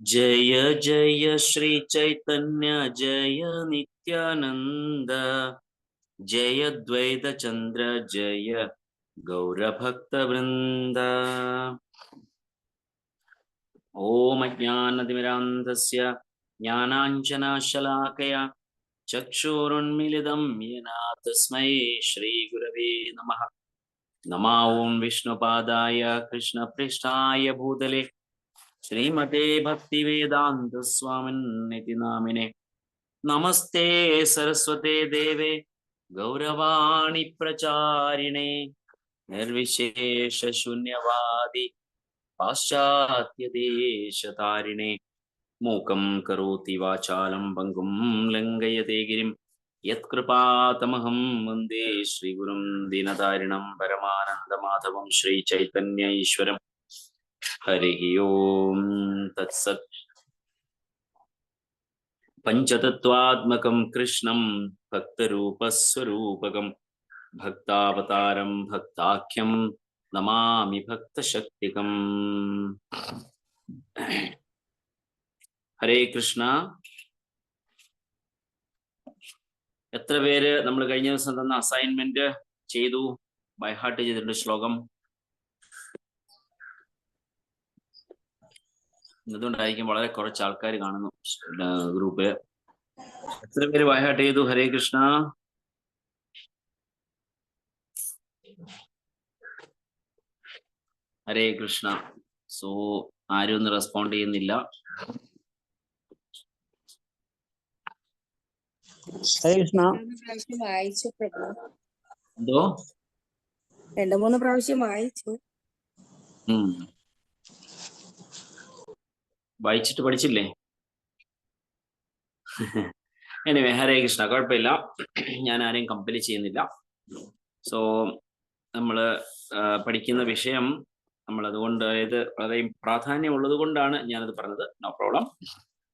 जय जय श्री चैतन्य जय नित्यानंद जय द्वैत चंद्र जय गौरभक्त वृंद। ओम अज्ञानतिमिरान्धस्य ज्ञानाञ्जनशलाकया चक्षुरुन्मीलितं येन तस्मै श्रीगुरवे नमः। नमः ओं विष्णुपादाय कृष्णपृष्ठाय भूतले श्रीमते भक्तिवेदांत स्वामिन्निति नामिने। नमस्ते सरस्वते देवे गौरवाणी प्रचारिणे निर्विशेष शून्यवादी पाश्चात्य देशतारिणे। मूकं करोति वाचालं भङ्गुं लङ्घयते गिरिं यत्कृपातमहं वन्दे श्रीगुरुं दीनतारिणं परमानन्दमाधवं श्रीचैतन्य ईश्वरं। हरिः ओं तत्सत्। पञ्चतत्त्वात्मकं कृष्णं भक्तरूपस्वरूपकं भक्तावतारं भक्ताख्यं नमामि भक्तशक्तिकम्। ഹരേ കൃഷ്ണ. എത്ര പേര് നമ്മൾ കഴിഞ്ഞ ദിവസം തന്ന അസൈൻമെന്റ് ചെയ്തു, ബൈ ഹാർട്ട് ചെയ്തിട്ടുണ്ട് ശ്ലോകം? അതുകൊണ്ടായിരിക്കും വളരെ കുറച്ച് ആൾക്കാർ കാണുന്നു ഗ്രൂപ്പില്. എത്ര പേര് ബൈ ഹാർട്ട് ചെയ്തു? ഹരേ കൃഷ്ണ. ഹരേ കൃഷ്ണ. സോ ആരും ഒന്നും റെസ്പോണ്ട് ചെയ്യുന്നില്ല. എന്തോ 2-3 പ്രാവശ്യം വായിച്ചു. വായിച്ചിട്ട് പഠിച്ചില്ലേ? എനിവേ ഹരേ കൃഷ്ണ. കുഴപ്പമില്ല, ഞാൻ ആരെയും കമ്പൽ ചെയ്യുന്നില്ല. സോ നമ്മൾ പഠിക്കുന്ന വിഷയം നമ്മൾ അതുകൊണ്ട് ഇത് വളരെ പ്രാധാന്യമുള്ളത് കൊണ്ടാണ് ഞാനത് പറഞ്ഞത്. No problem.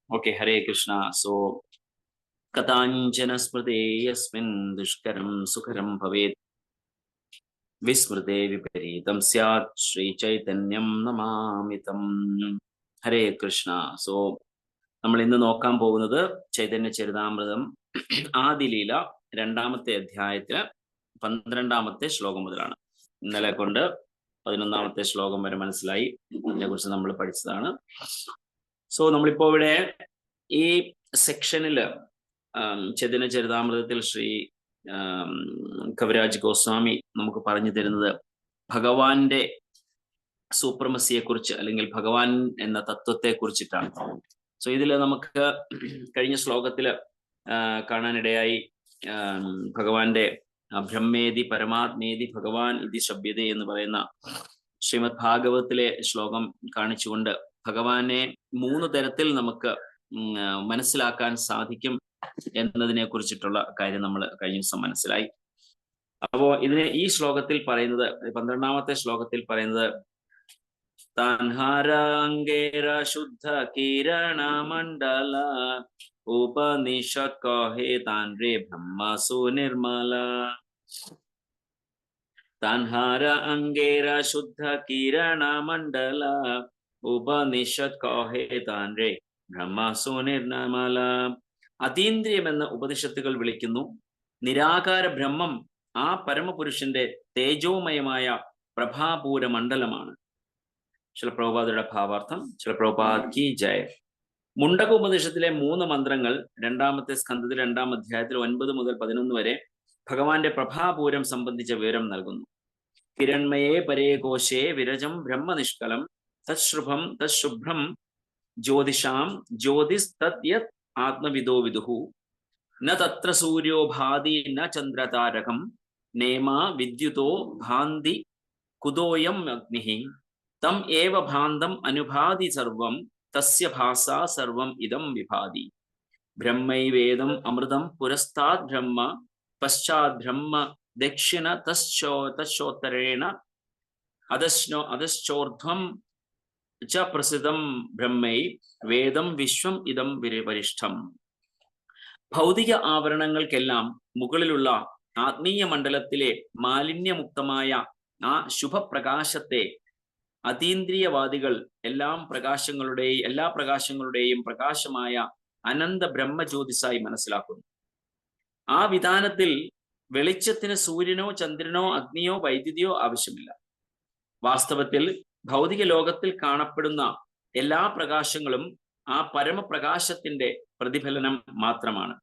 Okay, Hare Krishna. So കഥാഞ്ചന സ്മൃതേയസ്മിൻ ദുഷ്കരം സുഖരം ഭവേത് വിസ്മൃതേ വിപരീതം സ്യാത് ശ്രീ ചൈതന്യം നമാമിതം. ഹരേ കൃഷ്ണ. സോ നമ്മൾ ഇന്ന് നോക്കാൻ പോകുന്നത് ചൈതന്യ ചരിതാമൃതം ആദിലീല 2-ാമത്തെ അധ്യായത്തിന് 12-ാമത്തെ ശ്ലോകം മുതലാണ്. ഇന്നലെ കൊണ്ട് 11-ാമത്തെ ശ്ലോകം വരെ മനസ്സിലായി. അതിനെക്കുറിച്ച് നമ്മൾ പഠിച്ചതാണ്. സോ നമ്മളിപ്പോ ഇവിടെ ഈ സെക്ഷനില് ചൈതന്യ ചരിതാമൃതത്തിൽ ശ്രീ കവിരാജ് ഗോസ്വാമി നമുക്ക് പറഞ്ഞു തരുന്നത് ഭഗവാന്റെ സൂപ്രമസിയെ കുറിച്ച്, അല്ലെങ്കിൽ ഭഗവാൻ എന്ന തത്വത്തെ കുറിച്ചിട്ടാണ്. സോ ഇതിൽ നമുക്ക് കഴിഞ്ഞ ശ്ലോകത്തില് കാണാനിടയായി ഭഗവാന്റെ ബ്രഹ്മേതി പരമാത്മേതി ഭഗവാൻ ഇതി ശബ്ദതേ എന്ന് പറയുന്ന ശ്രീമദ് ഭാഗവത്തിലെ ശ്ലോകം കാണിച്ചുകൊണ്ട് ഭഗവാനെ 3 തരത്തിൽ നമുക്ക് മനസ്സിലാക്കാൻ സാധിക്കും എന്നതിനെ കുറിച്ചിട്ടുള്ള കാര്യം നമ്മൾ കഴിഞ്ഞ ദിവസം മനസ്സിലായി. അപ്പോ ഈ ശ്ലോകത്തിൽ പറയുന്നത്, 12-ാമത്തെ ശ്ലോകത്തിൽ പറയുന്നത്, താൻഹാരാംഗേര ശുദ്ധ കിരണ മണ്ഡല ഉപനിഷത് കഹേ താൻ രേ ബ്രഹ്മസു നിർമ്മല. താൻഹാര അംഗേര ശുദ്ധ കിരണ മണ്ഡല ഉപനിഷത് കഹേ താൻ രേ ബ്രഹ്മസു നിർമ്മല. അതീന്ദ്രിയമെന്ന് ഉപനിഷത്തുകൾ വിളിക്കുന്നു നിരാകാര ബ്രഹ്മം ആ പരമപുരുഷന്റെ തേജോമയമായ പ്രഭാപൂര മണ്ഡലമാണ്. ശിലപ്രഭുപാദയുടെ ഭാവാർത്ഥം. ശിലപ്രഭുപാദ് കി ജയ്. മുണ്ടക ഉപനിഷത്തിലെ 3 മന്ത്രങ്ങൾ 2-ാമത്തെ സ്കന്ധത്തിൽ 2-ാം അധ്യായത്തിൽ 9 മുതൽ 11 വരെ ഭഗവാന്റെ പ്രഭാപൂരം സംബന്ധിച്ച വിവരം നൽകുന്നു. ഹിരൺമയേ പരേ കോശേ വിരജം ബ്രഹ്മനിഷ്കലം തശ്രുഭം തശുഭ്രം ജ്യോതിഷാം ജ്യോതിസ് തത് യത് ആത്മവിദോ വിദുഹു ന തത്ര സൂര്യോ ഭാതി ന ചന്ദ്രതാരകം നേമ വിദ്യുതോ ഭാന്തി കുതോയം അഗ്നിഃ തം ഏവ ഭാന്തം അനുഭാതി സർവം തസ്യ ഭാസാ സർവം ഇദം വിഭാതി. ബ്രഹ്മൈവേദം അമൃതം പുരസ്താദ് ബ്രഹ്മ പശ്ചാത് ബ്രഹ്മ ദക്ഷിണ തശ്ചോത്തരേണ അധശ്ചോർധ്വം ച പ്രസിദ്ധം ബ്രഹ്മൈ വേദം വിശ്വം ഇദം വരിഷ്ഠം. ഭൗതിക ആവരണങ്ങൾക്കെല്ലാം മുകളിലുള്ള ആത്മീയ മണ്ഡലത്തിലെ മാലിന്യമുക്തമായ ആ ശുഭപ്രകാശത്തെ അതീന്ദ്രിയവാദികൾ എല്ലാ പ്രകാശങ്ങളുടെയും പ്രകാശമായ അനന്ത ബ്രഹ്മജ്യോതിസായി മനസ്സിലാക്കുന്നു. ആ വിധാനത്തിൽ വെളിച്ചത്തിന് സൂര്യനോ ചന്ദ്രനോ അഗ്നിയോ വൈദ്യുതിയോ ആവശ്യമില്ല. വാസ്തവത്തിൽ ഭൗതിക ലോകത്തിൽ കാണപ്പെടുന്ന എല്ലാ പ്രകാശങ്ങളും ആ പരമപ്രകാശത്തിന്റെ പ്രതിഫലനം മാത്രമാണ്.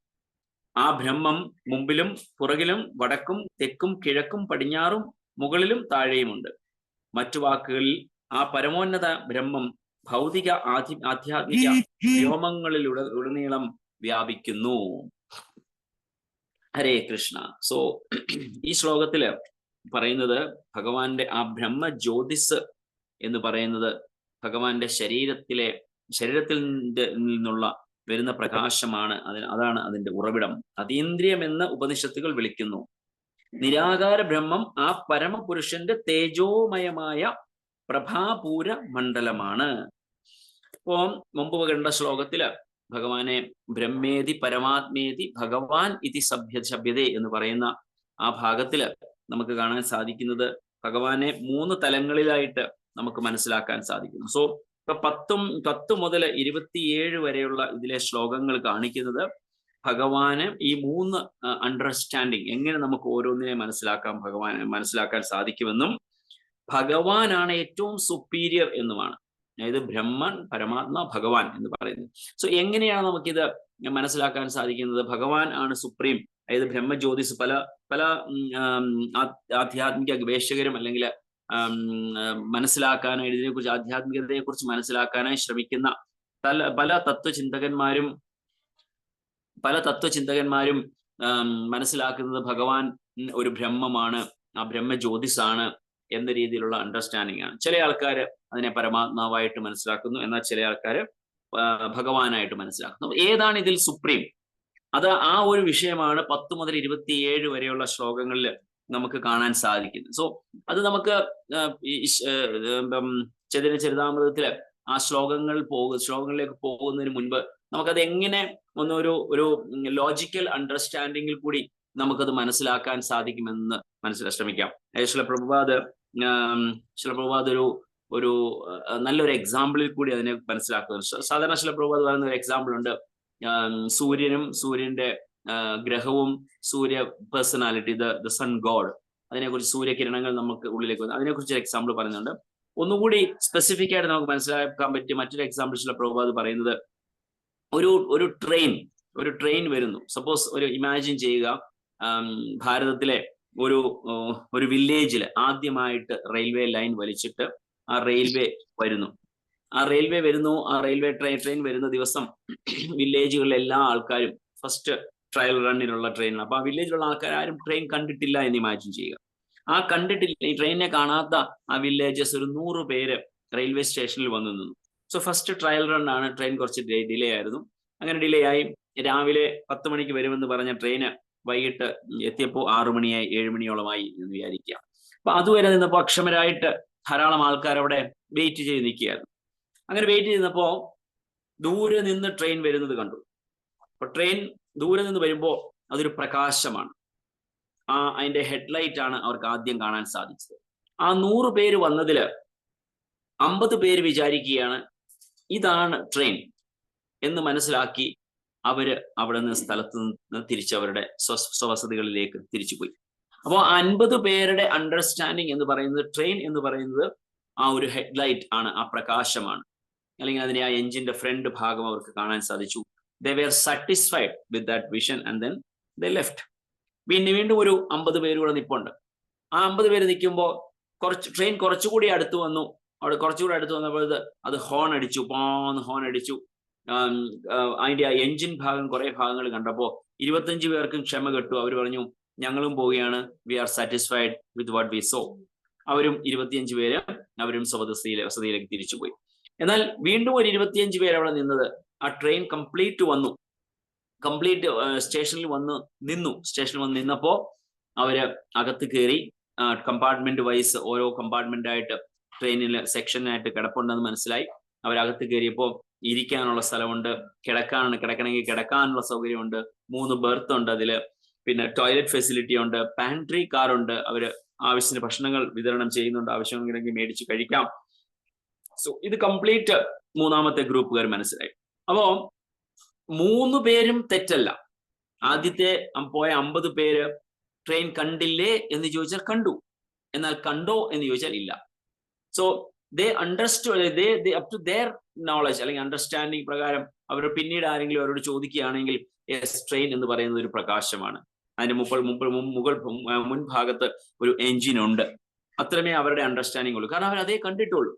ആ ബ്രഹ്മം മുമ്പിലും പുറകിലും വടക്കും തെക്കും കിഴക്കും പടിഞ്ഞാറും മുകളിലും താഴെയുമുണ്ട്. മറ്റു വാക്കുകളിൽ ആ പരമോന്നത ബ്രഹ്മം ഭൗതിക ആധ്യാത്മിക വ്യോമങ്ങളിലുടനീളം വ്യാപിക്കുന്നു. ഹരേ കൃഷ്ണ. സോ ഈ ശ്ലോകത്തില് പറയുന്നത് ഭഗവാന്റെ ആ ബ്രഹ്മ ജ്യോതിസ് എന്ന് പറയുന്നത് ഭഗവാന്റെ ശരീരത്തിൽ നിന്നുള്ള വരുന്ന പ്രകാശമാണ്. അതാണ് അതിന്റെ ഉറവിടം. അതീന്ദ്രിയമെന്ന് ഉപനിഷത്തുകൾ വിളിക്കുന്നു. നിരാകാര ബ്രഹ്മം ആ പരമപുരുഷന്റെ തേജോമയമായ പ്രഭാപൂര മണ്ഡലമാണ്. ഇപ്പോ മുമ്പ് കണ്ട ശ്ലോകത്തില് ഭഗവാനെ ബ്രഹ്മേതി പരമാത്മേതി ഭഗവാൻ ഇതി ശബ്ദേ എന്ന് പറയുന്ന ആ ഭാഗത്തില് നമുക്ക് കാണാൻ സാധിക്കുന്നത് ഭഗവാനെ 3 തലങ്ങളിലായിട്ട് നമുക്ക് മനസ്സിലാക്കാൻ സാധിക്കുന്നു. സോ ഇപ്പൊ 10 മുതൽ 27 വരെയുള്ള ഇതിലെ ശ്ലോകങ്ങൾ കാണിക്കുന്നത് ഭഗവാന് ഈ 3 അണ്ടർസ്റ്റാൻഡിങ് എങ്ങനെ നമുക്ക് ഓരോന്നിനെ മനസ്സിലാക്കാൻ സാധിക്കുമെന്നും ഭഗവാനാണ് ഏറ്റവും സുപ്പീരിയർ എന്നുമാണ്. അതായത് ബ്രഹ്മൻ, പരമാത്മ, ഭഗവാൻ എന്ന് പറയുന്നത്. സോ എങ്ങനെയാണ് നമുക്കിത് മനസ്സിലാക്കാൻ സാധിക്കുന്നത്? ഭഗവാൻ ആണ് സുപ്രീം. അതായത് ബ്രഹ്മജ്യോതിസ് പല ആധ്യാത്മിക ഗവേഷകരും അല്ലെങ്കിൽ മനസ്സിലാക്കാനായി ഇതിനെക്കുറിച്ച് ആധ്യാത്മികതയെ കുറിച്ച് മനസ്സിലാക്കാനായി ശ്രമിക്കുന്ന പല തത്വചിന്തകന്മാരും മനസ്സിലാക്കുന്നത് ഭഗവാൻ ഒരു ബ്രഹ്മമാണ്, ആ ബ്രഹ്മജ്യോതിസാണ് എന്ന രീതിയിലുള്ള അണ്ടർസ്റ്റാൻഡിംഗ് ആണ്. ചില ആൾക്കാർ അതിനെ പരമാത്മാവായിട്ട് മനസ്സിലാക്കുന്നു, എന്നാൽ ചില ആൾക്കാർ ഭഗവാനായിട്ട് മനസ്സിലാക്കുന്നു. ഏതാണ് ഇതിൽ സുപ്രീം? അത് ആ ഒരു വിഷയമാണ് 10 മുതൽ 27 വരെയുള്ള ശ്ലോകങ്ങളിൽ നമുക്ക് കാണാൻ സാധിക്കുന്നത്. സോ അത് നമുക്ക് ചരിതാമൃതത്തില് ആ ശ്ലോകങ്ങളിലേക്ക് പോകുന്നതിന് മുൻപ് നമുക്കത് എങ്ങനെ ഒരു ലോജിക്കൽ അണ്ടർസ്റ്റാൻഡിങ്ങിൽ കൂടി നമുക്കത് മനസ്സിലാക്കാൻ സാധിക്കുമെന്ന് ശ്രമിക്കാം. ശ്രീല പ്രഭുപാദ് ഒരു നല്ലൊരു എക്സാമ്പിളിൽ കൂടി അതിനെ മനസ്സിലാക്കുന്നു. സാധാരണ ശ്രീല പ്രഭുപാദ് പറയുന്ന ഒരു എക്സാമ്പിൾ ഉണ്ട്. സൂര്യന്റെ ഗ്രഹവും സൂര്യ പേഴ്സണാലിറ്റി, ദ സൺ ഗോഡ്, അതിനെക്കുറിച്ച് സൂര്യകിരണങ്ങൾ നമുക്ക് ഉള്ളിലേക്ക് വന്നു, അതിനെക്കുറിച്ച് ഒരു എക്സാമ്പിൾ പറയുന്നുണ്ട്. ഒന്നുകൂടി സ്പെസിഫിക് ആയിട്ട് നമുക്ക് മനസ്സിലാക്കാൻ പറ്റിയ മറ്റൊരു എക്സാമ്പിൾ ശ്രീല പ്രഭുപാദ് പറയുന്നത് ഒരു ട്രെയിൻ വരുന്നു. സപ്പോസ് ഒരു ഇമാജിൻ ചെയ്യുക, ഭാരതത്തിലെ ഒരു വില്ലേജിൽ ആദ്യമായിട്ട് റെയിൽവേ ലൈൻ വലിച്ചിട്ട് ആ റെയിൽവേ വരുന്നു. ആ റെയിൽവേ ട്രെയിൻ വരുന്ന ദിവസം വില്ലേജുകളിലെ എല്ലാ ആൾക്കാരും ഫസ്റ്റ് ട്രയൽ റണ്ണിനുള്ള ട്രെയിനാണ്. അപ്പൊ ആ വില്ലേജിലുള്ള ആൾക്കാർ ആരും ട്രെയിൻ കണ്ടിട്ടില്ല എന്ന് ഇമാജിൻ ചെയ്യുക. ഈ ട്രെയിനിനെ കാണാത്ത ആ വില്ലേജസ് ഒരു 100 പേര് റെയിൽവേ സ്റ്റേഷനിൽ വന്നു നിന്നു. സോ ഫസ്റ്റ് ട്രയൽ റൺ ആണ്. ട്രെയിൻ കുറച്ച് ഡിലേ ആയിരുന്നു. അങ്ങനെ ഡിലേ ആയി. രാവിലെ 10 മണിക്ക് വരുമെന്ന് പറഞ്ഞ ട്രെയിന് വൈകിട്ട് എത്തിയപ്പോൾ 6 മണിയായി, 7 മണിയോളമായി എന്ന് വിചാരിക്കുക. അപ്പൊ അതുവരെ നിന്നപ്പോൾ അക്ഷമരായിട്ട് ധാരാളം ആൾക്കാർ അവിടെ വെയിറ്റ് ചെയ്ത് നിൽക്കുകയായിരുന്നു. അങ്ങനെ വെയിറ്റ് ചെയ്തപ്പോ ദൂരെ നിന്ന് ട്രെയിൻ വരുന്നത് കണ്ടു. അപ്പൊ ട്രെയിൻ ദൂരെ നിന്ന് വരുമ്പോൾ അതൊരു പ്രകാശമാണ്. അതിന്റെ ഹെഡ്ലൈറ്റ് ആണ് അവർക്ക് ആദ്യം കാണാൻ സാധിച്ചത്. ആ 100 പേര് വന്നതില് 50 പേര് വിചാരിക്കുകയാണ് ഇതാണ് ട്രെയിൻ എന്ന് മനസ്സിലാക്കി അവര് അവിടെ നിന്ന് സ്ഥലത്ത് നിന്ന് തിരിച്ചവരുടെ സ്വവസതികളിലേക്ക് തിരിച്ചുപോയി. അപ്പോൾ 50 പേരുടെ അണ്ടർസ്റ്റാൻഡിങ് എന്ന് പറയുന്നത് ട്രെയിൻ എന്ന് പറയുന്നത് ആ ഒരു ഹെഡ്ലൈറ്റ് ആണ്, ആ പ്രകാശമാണ്. അല്ലെങ്കിൽ അതിനെ ആ എഞ്ചിന്റെ ഫ്രണ്ട് ഭാഗം അവർക്ക് കാണാൻ സാധിച്ചു. They were satisfied with that vision and then they left. വീണ്ടും ഒരു 50 പേര് കൂടെ നിൽപ്പുണ്ട്. ആ 50 പേര് നിൽക്കുമ്പോൾ ട്രെയിൻ കുറച്ചുകൂടി അടുത്ത് വന്നു. കുറച്ചുകൂടി അടുത്ത് വന്നപ്പോൾ അത് ഹോൺ അടിച്ചു, ഹോൺ അടിച്ചു. അതിന്റെ ആ എഞ്ചിൻ ഭാഗം കുറെ ഭാഗങ്ങൾ കണ്ടപ്പോൾ 25 പേർക്കും ക്ഷമ കെട്ടു. അവർ പറഞ്ഞു ഞങ്ങളും പോവുകയാണ്, we are satisfied with what we saw. അവരും 25 പേര് അവരും സ്വവസതിയിലേക്ക് തിരിച്ചുപോയി. എന്നാൽ വീണ്ടും ഒരു 25 പേര് അവിടെ നിന്നത്. ആ ട്രെയിൻ കംപ്ലീറ്റ് സ്റ്റേഷനിൽ വന്ന് നിന്നപ്പോ അവര് അകത്ത് കയറി കമ്പാർട്ട്മെന്റ് വൈസ് ഓരോ കമ്പാർട്ട്മെന്റ് ആയിട്ട് ട്രെയിനിൽ സെക്ഷനായിട്ട് കിടപ്പുണ്ടെന്ന് മനസ്സിലായി. അവരകത്ത് കയറിയപ്പോൾ ഇരിക്കാനുള്ള സ്ഥലമുണ്ട്, കിടക്കണമെങ്കിൽ കിടക്കാനുള്ള സൗകര്യമുണ്ട്, 3 ബെർത്ത് ഉണ്ട് അതില്, പിന്നെ ടോയ്ലറ്റ് ഫെസിലിറ്റി ഉണ്ട്, പാൻട്രി കാറുണ്ട്, അവര് ആവശ്യത്തിന് ഭക്ഷണങ്ങൾ വിതരണം ചെയ്യുന്നുണ്ട്, ആവശ്യമെങ്കിൽ മേടിച്ച് കഴിക്കാം. സോ ഇത് കംപ്ലീറ്റ് മൂന്നാമത്തെ ഗ്രൂപ്പുകാർ മനസ്സിലായി. അപ്പോ 3 പേരും തെറ്റല്ല. ആദ്യത്തെ പോയ 50 പേര് ട്രെയിൻ കണ്ടില്ലേ എന്ന് ചോദിച്ചാൽ കണ്ടു, എന്നാൽ കണ്ടോ എന്ന് ചോദിച്ചാൽ ഇല്ല. So they understood, they up to their knowledge അല്ലെങ്കിൽ അണ്ടർസ്റ്റാൻഡിങ് പ്രകാരം അവർ പിന്നീട് ആരെങ്കിലും അവരോട് ചോദിക്കുകയാണെങ്കിൽ യെസ്, ട്രെയിൻ എന്ന് പറയുന്നത് ഒരു പ്രകാശമാണ്, അതിന്റെ മുൻഭാഗത്ത് ഒരു എഞ്ചിൻ ഉണ്ട്, അത്രമേ അവരുടെ അണ്ടർസ്റ്റാൻഡിങ് ഉള്ളൂ, കാരണം അവർ അതേ കണ്ടിട്ടുള്ളൂ.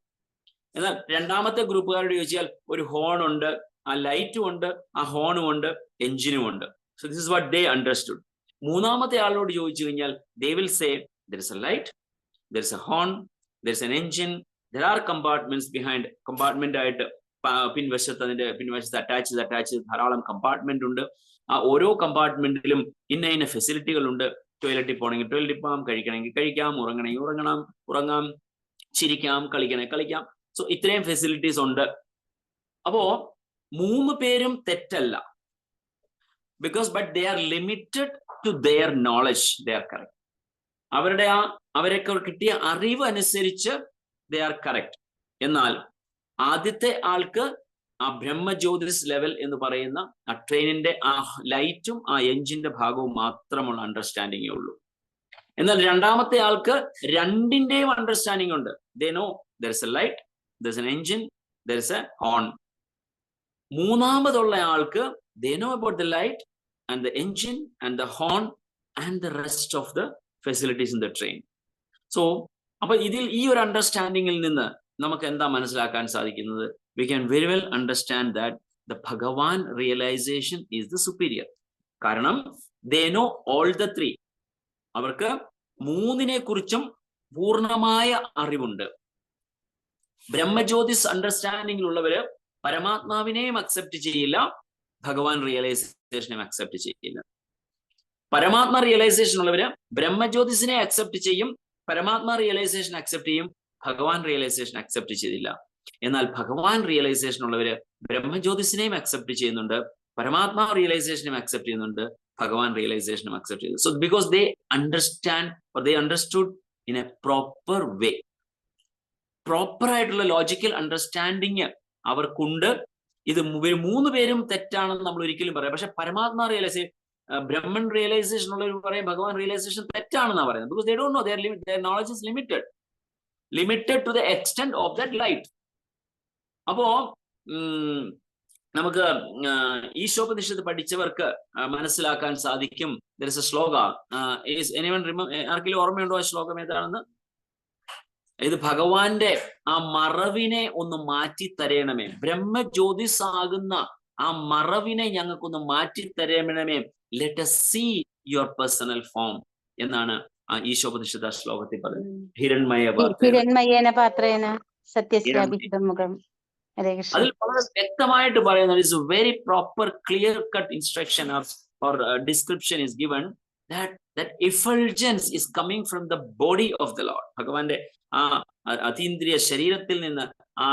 എന്നാൽ രണ്ടാമത്തെ ഗ്രൂപ്പുകാരോട് ചോദിച്ചാൽ ഒരു ഹോൺ ഉണ്ട്, ആ ലൈറ്റും ഉണ്ട്, ആ ഹോണും ഉണ്ട്, എഞ്ചിനും ഉണ്ട്. So this is what they understood. മൂന്നാമത്തെ ആളോട് ചോദിച്ചു കഴിഞ്ഞാൽ they will say there is a light, there is a horn, there is an engine, there are compartments behind. Compartment ആയിട്ട് പിൻവശത്ത് അതിന്റെ പിൻവശത്ത് അറ്റാച്ച് ധാരാളം കമ്പാർട്ട്മെന്റ് ഉണ്ട്. ആ ഓരോ കമ്പാർട്ട്മെന്റിലും ഇന്ന ഫെസിലിറ്റികൾ ഉണ്ട്. ടോയ്ലറ്റിൽ പോകണമെങ്കിൽ ടോയ്ലറ്റിൽ പോകാം, കഴിക്കണമെങ്കിൽ കഴിക്കാം, ഉറങ്ങണമെങ്കിൽ ഉറങ്ങാം, ചിരിക്കാം, കളിക്കാം. സോ ഇത്രയും ഫെസിലിറ്റീസ് ഉണ്ട്. അപ്പോ 3 പേരും തെറ്റല്ല, because but they are limited to their knowledge, they are correct. അവരൊക്കെ കിട്ടിയ അറിവ് അനുസരിച്ച് ദേ ആർ കറക്റ്റ്. എന്നാൽ ആദ്യത്തെ ആൾക്ക് ആ ബ്രഹ്മജ്യോതിസ് ലെവൽ എന്ന് പറയുന്ന ആ ട്രെയിനിന്റെ ആ ലൈറ്റും ആ എഞ്ചിന്റെ ഭാഗവും മാത്രമുള്ള അണ്ടർസ്റ്റാൻഡിങ്ങേ ഉള്ളൂ. എന്നാൽ രണ്ടാമത്തെ ആൾക്ക് രണ്ടിന്റെയും അണ്ടർസ്റ്റാൻഡിങ് ഉണ്ട്. They know there is a light, there is an engine, there is a horn. മൂന്നാമതുള്ള ആൾക്ക് they know about the light and the engine and the horn and the rest of the facilities in the train. So അപ്പൊ ഇതിൽ ഈ ഒരു അണ്ടർസ്റ്റാൻഡിങ്ങിൽ നിന്ന് നമുക്ക് എന്താ മനസ്സിലാക്കാൻ സാധിക്കുന്നത്? We can very well understand that the Bhagavan realization is the superior. കാരണം they know all the 3. അവർക്ക് 3 കുറിച്ചും പൂർണ്ണമായ അറിവുണ്ട്. ബ്രഹ്മജ്യോതിസ് അണ്ടർസ്റ്റാൻഡിംഗിൽ ഉള്ളവര് പരമാത്മാവിനെയും അക്സെപ്റ്റ് ചെയ്യില്ല, ഭഗവാൻ റിയലൈസേഷനെയും അക്സെപ്റ്റ് ചെയ്യില്ല. പരമാത്മ റിയലൈസേഷൻ ഉള്ളവര് ബ്രഹ്മജ്യോതിസിനെ അക്സെപ്റ്റ് ചെയ്യും, പരമാത്മ റിയലൈസേഷൻ അക്സെപ്റ്റ് ചെയ്യും, ഭഗവാൻ റിയലൈസേഷൻ അക്സെപ്റ്റ് ചെയ്തില്ല. എന്നാൽ ഭഗവാൻ റിയലൈസേഷൻ ഉള്ളവര് ബ്രഹ്മജ്യോതിസിനെയും അക്സെപ്റ്റ് ചെയ്യുന്നുണ്ട്, പരമാത്മാ റിയലൈസേഷനെയും അക്സെപ്റ്റ് ചെയ്യുന്നുണ്ട്, ഭഗവാൻ റിയലൈസേഷനും അക്സെപ്റ്റ് ചെയ്യുന്നു. So because they understand or they understood in A proper way. Proper ആയിട്ടുള്ള ലോജിക്കൽ അണ്ടർസ്റ്റാൻഡിങ് അവർക്കുണ്ട്. ഇത് 3 പേരും തെറ്റാണെന്ന് നമ്മൾ ഒരിക്കലും പറയാം. പക്ഷെ പരമാത്മാ റിയലൈസേഷൻ, ബ്രഹ്മൻ റിയലൈസേഷൻ ഉള്ളവർ പറയും ഭഗവാൻ റിയലൈസേഷൻ തെറ്റാണെന്നാണ് പറയുന്നത്. Because they don't know, their knowledge is limited to the extent of that light. അപ്പോ നമുക്ക് ഈശോപനിഷത്ത് പഠിച്ചവർക്ക് മനസ്സിലാക്കാൻ സാധിക്കും. there is a ശ്ലോക. ആർക്കെങ്കിലും ഓർമ്മയുണ്ടോ ആ ശ്ലോകം ഏതാണെന്ന്? ഇത് ഭഗവാന്റെ ആ മറവിനെ ഒന്ന് മാറ്റി തരയണമേ, ബ്രഹ്മജ്യോതിസ് ആകുന്ന ആ മറവിനെ ഞങ്ങൾക്കൊന്ന് മാറ്റി തരയണമേ, let us see your personal form എന്നാണ് ആ ഈശോപനിഷത്ത് ആ ശ്ലോകത്തിൽ പറയുന്നത്. ഹിരൺമയേന പാത്രേന സത്യസ്യാഭിഹിതം മുഖം. അതിൽ വളരെ വ്യക്തമായിട്ട് പറയുന്നത് is a very proper clear cut instruction or description is given that effulgence is coming from the body of the Lord. ഭഗവാന്റെ ആ അതീന്ദ്രിയ ശരീരത്തിൽ നിന്ന്, ആ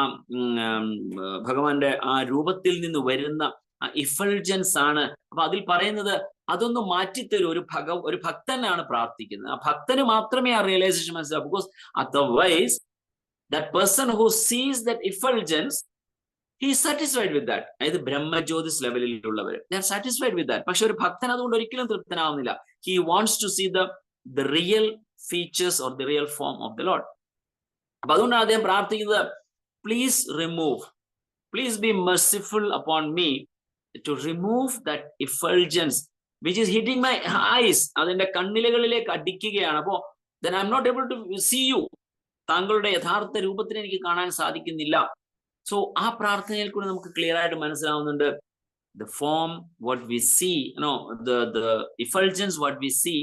ഭഗവാന്റെ ആ രൂപത്തിൽ നിന്ന് വരുന്ന ആ ഇഫൾജൻസ് ആണ്. അപ്പൊ അതിൽ പറയുന്നത് അതൊന്ന് മാറ്റിത്തരും. ഒരു ഭക്തനാണ് പ്രാർത്ഥിക്കുന്നത്, ആ ഭക്തന് മാത്രമേ ആ റിയലൈസേഷൻ മനസ്സിലാവൂ. Because otherwise that person who sees that effulgence, he is satisfied with that. അതായത് ബ്രഹ്മജ്യോതിസ് ലെവലിലുള്ളവർ they are satisfied with that. പക്ഷെ ഒരു ഭക്തൻ അതുകൊണ്ട് ഒരിക്കലും തൃപ്തനാവുന്നില്ല. He wants to see the real features or the real form of the Lord. അപ്പൊ അതുകൊണ്ടാണ് അദ്ദേഹം പ്രാർത്ഥിക്കുന്നത്, please be merciful upon me to remove that effulgence which is hitting my eyes. അതിന്റെ കണ്ണിലകളിലേക്ക് അടിക്കുകയാണ്. അപ്പോ then I am not able to see you. താങ്കളുടെ യഥാർത്ഥ രൂപത്തിന് എനിക്ക് കാണാൻ സാധിക്കുന്നില്ല. സോ ആ പ്രാർത്ഥനയിൽ കൂടെ നമുക്ക് ക്ലിയർ ആയിട്ട് മനസ്സിലാവുന്നുണ്ട്, the form what we see, the effulgence what we see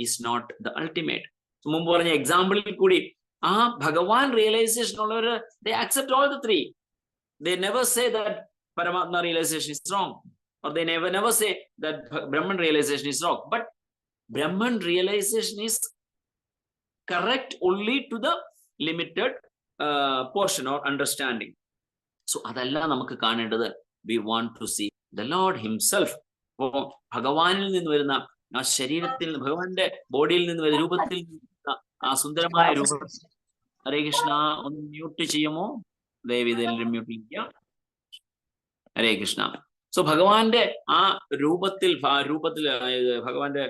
is not the ultimate. മുമ്പ് പറഞ്ഞ എക്സാമ്പിളിൽ കൂടി ആ ഭഗവാൻ റിയലൈസേഷൻ ഉള്ളവര് they accept all the 3. They never say that Paramatma realization is wrong, or they never say that Brahman realization is wrong. But Brahman realization is correct only to the limited portion or understanding. So അതല്ല നമുക്ക് കാണേണ്ടത്. We want to see the Lord himself. അപ്പോ ഭഗവാനിൽ നിന്ന് വരുന്ന ആ ശരീരത്തിൽ, ഭഗവാന്റെ ബോഡിയിൽ നിന്ന് വരുന്ന രൂപത്തിൽ ആ സുന്ദരമായ രൂപം. ഹരേ കൃഷ്ണ, ഒന്ന് മ്യൂട്ട് ചെയ്യുമോ ദയവ് ഇതെല്ലാം മ്യൂട്ടിലിരിക്കുക. ഹരേ കൃഷ്ണ. സോ ഭഗവാന്റെ ആ രൂപത്തിൽ ഭഗവാന്റെ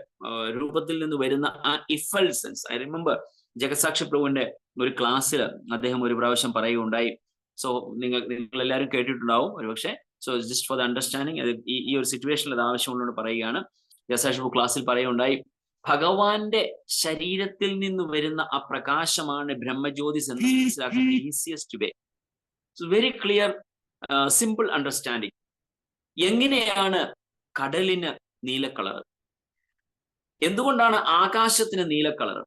രൂപത്തിൽ നിന്ന് വരുന്ന ആ ഇഫൾസൻസ്, ഐ റിമെമ്പർ ജഗത്സാക്ഷി പ്രഭുവിന്റെ ഒരു ക്ലാസ്സിൽ അദ്ദേഹം ഒരു പ്രാവശ്യം പറയുകയുണ്ടായി. സോ നിങ്ങൾ എല്ലാവരും കേട്ടിട്ടുണ്ടാവും ഒരുപക്ഷെ. So just for the understanding, ഈ ഒരു സിറ്റുവേഷനിൽ അത് ആവശ്യമുള്ളതുകൊണ്ട് പറയുകയാണ്. ജഗത്സാക്ഷി പ്രഭു ക്ലാസ്സിൽ പറയുകയുണ്ടായി, ഭഗവാന്റെ ശരീരത്തിൽ നിന്ന് വരുന്ന ആ പ്രകാശമാണ് ബ്രഹ്മജ്യോതിസ് എന്ന് മനസ്സിലാക്കുന്ന ഈസിയസ്റ്റ് വേ. Very clear, simple understanding. എങ്ങനെയാണ് കടലിന് നീല കളർ? എന്തുകൊണ്ടാണ് ആകാശത്തിന് നീല കളർ?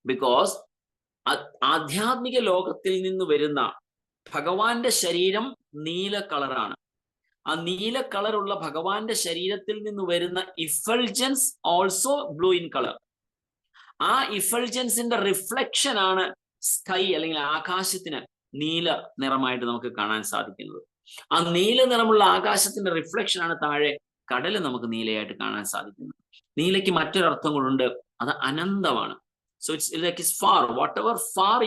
ബിക്കോസ് ആധ്യാത്മിക ലോകത്തിൽ നിന്ന് വരുന്ന ഭഗവാന്റെ ശരീരം നീല കളറാണ്. ആ നീല കളറുള്ള ഭഗവാന്റെ ശരീരത്തിൽ നിന്ന് വരുന്ന ഇഫൾജൻസ് ഓൾസോ ബ്ലൂ ഇൻ കളർ. ആ ഇഫൾജൻസിന്റെ റിഫ്ലക്ഷൻ ആണ് സ്കൈ അല്ലെങ്കിൽ ആകാശത്തിന് നീല നിറമായിട്ട് നമുക്ക് കാണാൻ സാധിക്കുന്നത്. ആ നീല നിറമുള്ള ആകാശത്തിന്റെ റിഫ്ലക്ഷൻ ആണ് താഴെ കടല് നമുക്ക് നീലയായിട്ട് കാണാൻ സാധിക്കുന്നത്. നീലയ്ക്ക് മറ്റൊരർത്ഥം കൊണ്ടുണ്ട്, അത് അനന്തമാണ്. So it's like is far, whatever far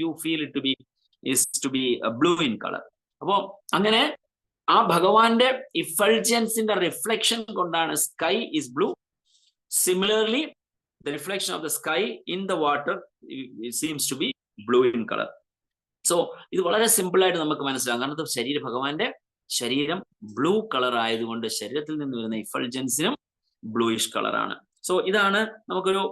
you feel it to be is to be blue in color. അപ്പോ അങ്ങനെ ആ ഭഗവാന്റെ ഇഫൾജൻസിന്റെ റിഫ്ലക്ഷൻ കൊണ്ടാണ് sky is blue. Similarly the reflection of the sky in the water it seems to be blue in color. So ഇത് വളരെ simple ആയിട്ട് നമുക്ക് മനസ്സിലാക്കാം. കാരണം ഭഗവാന്റെ ശരീരം ബ്ലൂ കളർ ആയതുകൊണ്ട് ശരീരത്തിൽ നിന്ന് വരുന്ന ഇഫൾജൻസിനും ബ്ലൂയിഷ് കളറാണ്. സോ ഇതാണ് നമുക്കൊരു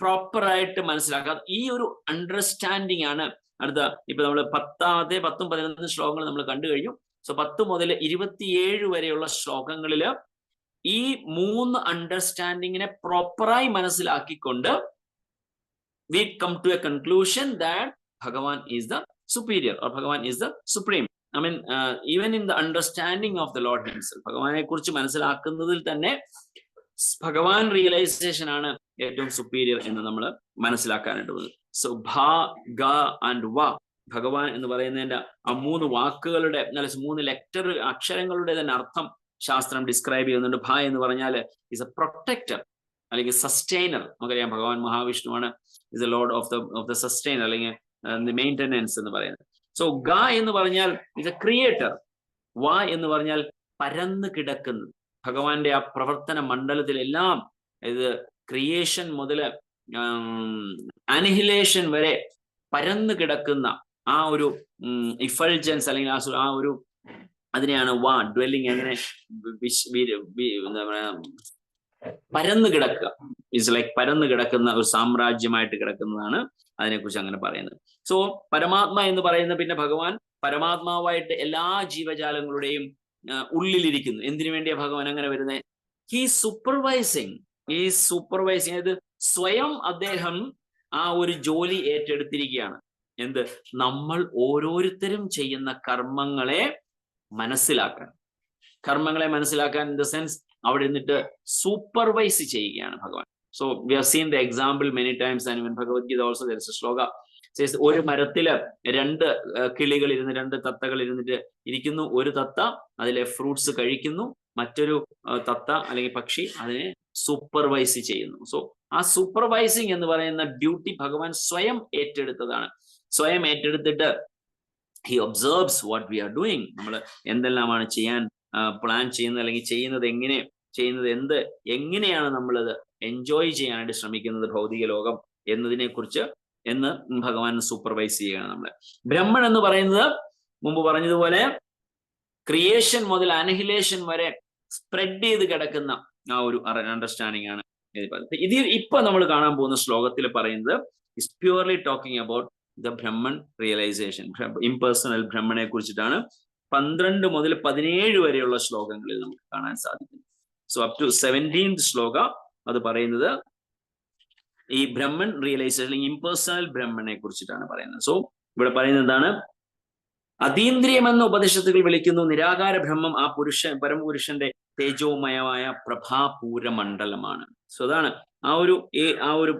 പ്രോപ്പർ ആയിട്ട് മനസ്സിലാക്കാം. ഈ ഒരു അണ്ടർസ്റ്റാൻഡിങ് ആണ് അടുത്ത ഇപ്പൊ നമ്മൾ 10, 10, 11 ശ്ലോകങ്ങൾ നമ്മൾ കണ്ടു കഴിഞ്ഞു. സോ 10 മുതൽ 27 വരെയുള്ള ശ്ലോകങ്ങളില് ഈ 3 അണ്ടർസ്റ്റാൻഡിങ്ങിനെ പ്രോപ്പറായി മനസ്സിലാക്കിക്കൊണ്ട് we come to a conclusion that Bhagavan is the superior or Bhagavan is the supreme. I mean, even in the understanding of the Lord himself, ഭഗവാനെ കുറിച്ച് മനസ്സിലാക്കുന്നതിൽ തന്നെ ഭഗവാൻ റിയലൈസേഷൻ ആണ് ഏറ്റവും സുപ്പീരിയർ എന്ന് നമ്മൾ മനസ്സിലാക്കാനായിട്ട്. സോ ഭ, ഗ ആൻഡ് വ, ഭഗവാൻ എന്ന് പറയുന്നതിന്റെ ആ 3 വാക്കുകളുടെ 3 ലെറ്റർ അക്ഷരങ്ങളുടെ തന്നെ അർത്ഥം ശാസ്ത്രം ഡിസ്ക്രൈബ് ചെയ്യുന്നുണ്ട്. ഭ എന്ന് പറഞ്ഞാൽ ഇസ് എ പ്രൊട്ടക്ടർ അല്ലെങ്കിൽ സസ്റ്റൈനർ. നമുക്കറിയാം ഭഗവാൻ മഹാവിഷ്ണുവാണ്, is a lord of the sustainer അല്ലെങ്കിൽ മെയിൻ്റനൻസ് എന്ന് പറയുന്നത്. സോ ഗ എന്ന് പറഞ്ഞാൽ ഇസ് എ ക്രിയേറ്റർ. വ എന്ന് പറഞ്ഞാൽ പരന്ന് കിടക്കുന്നത്. ഭഗവാന്റെ ആ പ്രവർത്തന മണ്ഡലത്തിലെല്ലാം ഇത് ക്രിയേഷൻ മുതൽ അനിഹിലേഷൻ വരെ പരന്ന് കിടക്കുന്ന ആ ഒരു ഇഫൾജൻസ് അല്ലെങ്കിൽ ആ ഒരു അതിനെയാണ് വാ ഡ്വെല്ലിങ്. അങ്ങനെ എന്താ പറയാ, പരന്ന് കിടക്കുക. ഇറ്റ്സ് ലൈക്ക് പരന്ന് കിടക്കുന്ന ഒരു സാമ്രാജ്യമായിട്ട് കിടക്കുന്നതാണ് അതിനെക്കുറിച്ച് അങ്ങനെ പറയുന്നത്. സോ പരമാത്മ എന്ന് പറയുന്ന പിന്നെ ഭഗവാൻ പരമാത്മാവായിട്ട് എല്ലാ ജീവജാലങ്ങളുടെയും ഉള്ളിലിരിക്കുന്നു. എന്തിനു വേണ്ടിയാ ഭഗവാൻ അങ്ങനെ വരുന്നത്? He supervising. അതായത് സ്വയം അദ്ദേഹം ആ ഒരു ജോലി ഏറ്റെടുത്തിരിക്കുകയാണ്. എന്ത്? നമ്മൾ ഓരോരുത്തരും ചെയ്യുന്ന കർമ്മങ്ങളെ മനസ്സിലാക്കാൻ ഇൻ ദ സെൻസ് അവിടെ നിന്നിട്ട് സൂപ്പർവൈസ് ചെയ്യുകയാണ് ഭഗവാൻ. So we have seen the example many times and in Bhagavad Gita also there is a shloka says ഒരു മരത്തില് 2 കിളികൾ ഇരുന്ന് 2 തത്തകൾ ഇരുന്നിട്ട് ഇരിക്കുന്നു. ഒരു തത്ത അതിലെ ഫ്രൂട്ട്സ് കഴിക്കുന്നു, മറ്റൊരു തത്ത അല്ലെങ്കിൽ പക്ഷി അതിനെ സൂപ്പർവൈസ് ചെയ്യുന്നു. സോ ആ സൂപ്പർവൈസിങ് എന്ന് പറയുന്ന ഡ്യൂട്ടി ഭഗവാൻ സ്വയം ഏറ്റെടുത്തതാണ്. സ്വയം ഏറ്റെടുത്തിട്ട് he observes what we are doing. നമ്മൾ എന്തെല്ലാമാണ് ചെയ്യാൻ പ്ലാൻ ചെയ്യുന്നത് അല്ലെങ്കിൽ എങ്ങനെയാണ് നമ്മളത് എൻജോയ് ചെയ്യാനായിട്ട് ശ്രമിക്കുന്നത് ഭൗതിക ലോകം എന്നതിനെ കുറിച്ച് ഭഗവാൻ സൂപ്പർവൈസ് ചെയ്യുകയാണ് നമ്മളെ. ബ്രഹ്മൻ എന്ന് പറയുന്നത് മുമ്പ് പറഞ്ഞതുപോലെ ക്രിയേഷൻ മുതൽ അനഹിലേഷൻ വരെ സ്പ്രെഡ് ചെയ്ത് കിടക്കുന്ന ആ ഒരു അണ്ടർസ്റ്റാൻഡിങ് ആണ് ഇത്. ഇപ്പൊ നമ്മൾ കാണാൻ പോകുന്ന ശ്ലോകത്തിൽ പറയുന്നത് is purely talking about the Brahman realisation, impersonal ബ്രഹ്മനെ കുറിച്ചിട്ടാണ് 12 മുതൽ 17 വരെയുള്ള ശ്ലോകങ്ങളിൽ നമുക്ക് കാണാൻ സാധിക്കും. സോ അപ് ടു 17th ശ്ലോക അത് പറയുന്നത് ഈ ബ്രഹ്മൻ റിയലൈസേഷൻ, ഇംപേഴ്സണൽ ബ്രഹ്മനെ കുറിച്ചിട്ടാണ് പറയുന്നത്. സോ ഇവിടെ പറയുന്നത് എന്താണ്? അതീന്ദ്രിയമെന്ന ഉപനിഷത്തുകൾ വിളിക്കുന്നു നിരാകാര ബ്രഹ്മം ആ പരമപുരുഷന്റെ തേജോമയമായ പ്രഭാപൂര മണ്ഡലമാണ്. സോ അതാണ് ആ ഒരു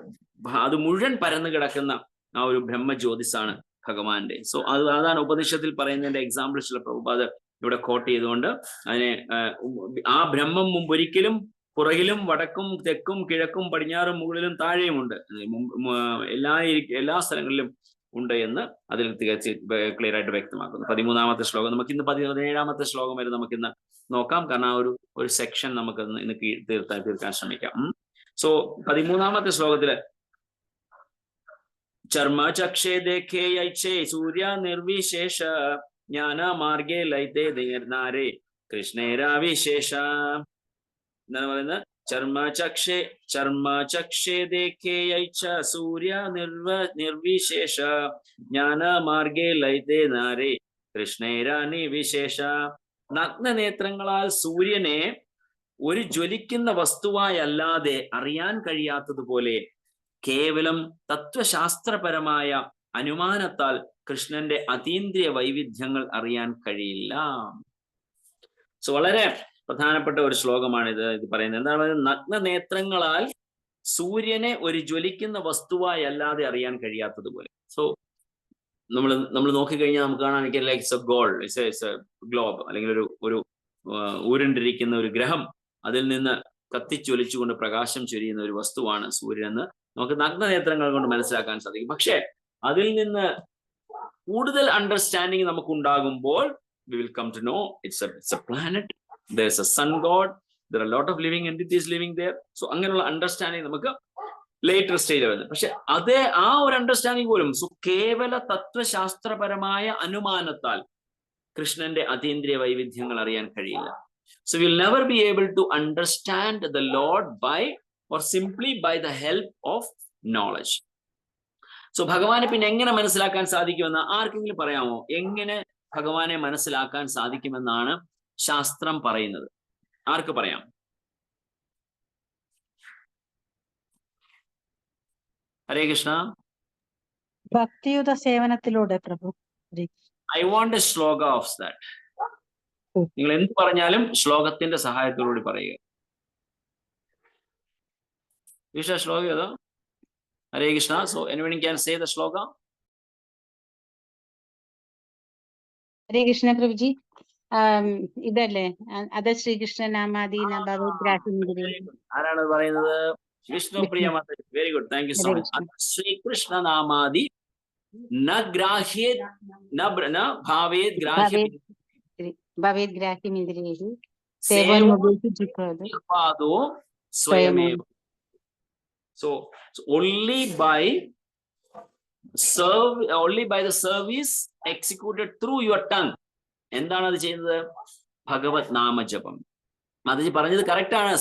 അത് മുഴുവൻ പരന്നു കിടക്കുന്ന ആ ഒരു ബ്രഹ്മജ്യോതിസാണ് ഭഗവാന്റെ. സോ അതാണ് ഉപനിഷത്തിൽ പറയുന്നതിന്റെ എക്സാമ്പിൾ ചില പ്രഭുപാദ് ഇവിടെ കോട്ട് ചെയ്തുകൊണ്ട് അതിനെ ആ ബ്രഹ്മം മുമ്പൊരിക്കലും പുറകിലും വടക്കും തെക്കും കിഴക്കും പടിഞ്ഞാറും മുകളിലും താഴെയുമുണ്ട്. എല്ലാ സ്ഥലങ്ങളിലും ഉണ്ട് എന്ന് അതിൽ തികച്ച് ക്ലിയർ ആയിട്ട് വ്യക്തമാക്കുന്നു. 13ാമത്തെ ശ്ലോകം നമുക്ക് ഇന്ന് 17ാമത്തെ ശ്ലോകം വരെ നമുക്ക് ഇന്ന് നോക്കാം. കാരണം ആ ഒരു സെക്ഷൻ നമുക്ക് ഇന്ന് തീർക്കാൻ ശ്രമിക്കാം. സോ 13ാമത്തെ ശ്ലോകത്തില് ചർമ്മ ചക്ഷേ ദേഖേ യൈഛേ സൂര്യ നിർവിശേഷ ജ്ഞാന മാർഗേ ലൈതേ നാരേ കൃഷ്ണേരാവിശേഷ. എന്താണ് പറയുന്നത്? ചർമ്മ ചക്ഷേ ദേഖേ യൈഛ സൂര്യ നിർവിശേഷ ജ്ഞാന മാർഗേ ലൈതേ നാരേ കൃഷ്ണേരാനി വിശേഷ. നഗ്നനേത്രങ്ങളാൽ സൂര്യനെ ഒരു ജ്വലിക്കുന്ന വസ്തുവായല്ലാതെ അറിയാൻ കഴിയാത്തതുപോലെ കേവലം തത്വശാസ്ത്രപരമായ അനുമാനത്താൽ കൃഷ്ണന്റെ അതീന്ദ്രിയ വൈവിധ്യങ്ങൾ അറിയാൻ കഴിയില്ല. സോ വളരെ പ്രധാനപ്പെട്ട ഒരു ശ്ലോകമാണിത്. ഇത് പറയുന്നത് എന്താണ് പറയുന്നത്? നഗ്നനേത്രങ്ങളാൽ സൂര്യനെ ഒരു ജ്വലിക്കുന്ന വസ്തുവായല്ലാതെ അറിയാൻ കഴിയാത്തതുപോലെ. സോ നമ്മൾ നോക്കിക്കഴിഞ്ഞാൽ നമുക്ക് കാണാൻ likes A gold, it's A globe, അല്ലെങ്കിൽ ഒരു ഊരുണ്ടിരിക്കുന്ന ഒരു ഗ്രഹം, അതിൽ നിന്ന് കത്തിച്ചൊലിച്ചുകൊണ്ട് പ്രകാശം ചൊരിയുന്ന ഒരു വസ്തുവാണ് സൂര്യൻ എന്ന് നമുക്ക് നഗ്നനേത്രങ്ങൾ കൊണ്ട് മനസ്സിലാക്കാൻ സാധിക്കും. പക്ഷെ അതിൽ നിന്ന് കൂടുതൽ അണ്ടർസ്റ്റാൻഡിങ് നമുക്ക് ഉണ്ടാകുമ്പോൾ we will come to know it's a planet, there's a sun god, there are a lot of living entities living there. So അങ്ങനെയുള്ള അണ്ടർസ്റ്റാൻഡിങ് നമുക്ക് ലേറ്റർ സ്റ്റേജിൽ വരുന്നത്. പക്ഷെ അതേ ആ ഒരു അണ്ടർസ്റ്റാൻഡിങ് പോലും കേവല തത്വശാസ്ത്രപരമായ അനുമാനത്താൽ കൃഷ്ണന്റെ അതീന്ദ്രിയ വൈവിധ്യങ്ങൾ അറിയാൻ കഴിയില്ല. So we'll never be able to understand the Lord by or simply by the help of knowledge. So ഭഗവാനെ പിന്നെ എങ്ങനെ മനസ്സിലാക്കാൻ സാധിക്കുമെന്ന് ആർക്കെങ്കിലും പറയാമോ? എങ്ങനെ ഭഗവാനെ മനസ്സിലാക്കാൻ സാധിക്കുമെന്നാണ് ശാസ്ത്രം പറയുന്നത്? ആർക്ക് പറയാം? ഹരേ കൃഷ്ണ. ഭക്തിയുത സേവനത്തിലൂടെ പ്രഭു. I want a shloka of that. നിങ്ങൾ എന്ത് പറഞ്ഞാലും ശ്ലോകത്തിന്റെ സഹായത്തോടുകൂടി പറയുക. ശ്ലോക ഏതാ? Hare Krishna. So anyone can say the shloka. Hare Krishna പ്രഭുജി. ഇതല്ലേ അത് ശ്രീകൃഷ്ണ നാമാദീന ഭഗവദ്ഗ്രാഹ്യം. ആരാണ് പറയുന്നത്? വിഷ്ണുപ്രിയ മാതാജി. Very good, thank you so much. ശ്രീകൃഷ്ണ നാമാദി ന ഗ്രാഹ്യേത് ന ഭാവേത് ഗ്രാഹ്യം ഭവേത് ഗ്രാഹ്യമിന്ദ്രിയേഹി സേവനമുപേക്ഷി ജിഹ്വാദോ സ്വയമേവ. So only by the service executed through your tongue. എന്താണ് അത് ചെയ്യുന്നത്? ഭഗവത് നാമജപം. മാതാജി പറഞ്ഞത് കറക്റ്റ് ആണ്.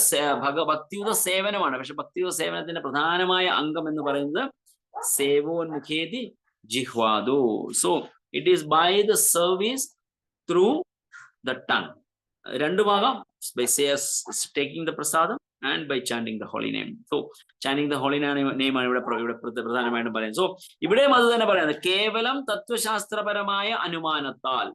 ഭക്തിയുത സേവനമാണ്. പക്ഷെ ഭക്തിയുത സേവനത്തിന്റെ പ്രധാനമായ അംഗം എന്ന് പറയുന്നത് സേവോന്മുഖേതി ജിഹ്വാദോ. So it is by the service through the tongue. രണ്ടുമാകാം. By taking the prasadam and by chanting the holy name. So chanting the holy name ആണ് ഇവിടെ പ്രധാനമായിട്ടും പറയുന്നത്. സോ ഇവിടെയും അത് തന്നെ പറയുന്നത് കേവലം തത്വശാസ്ത്രപരമായ അനുമാനത്താൽ.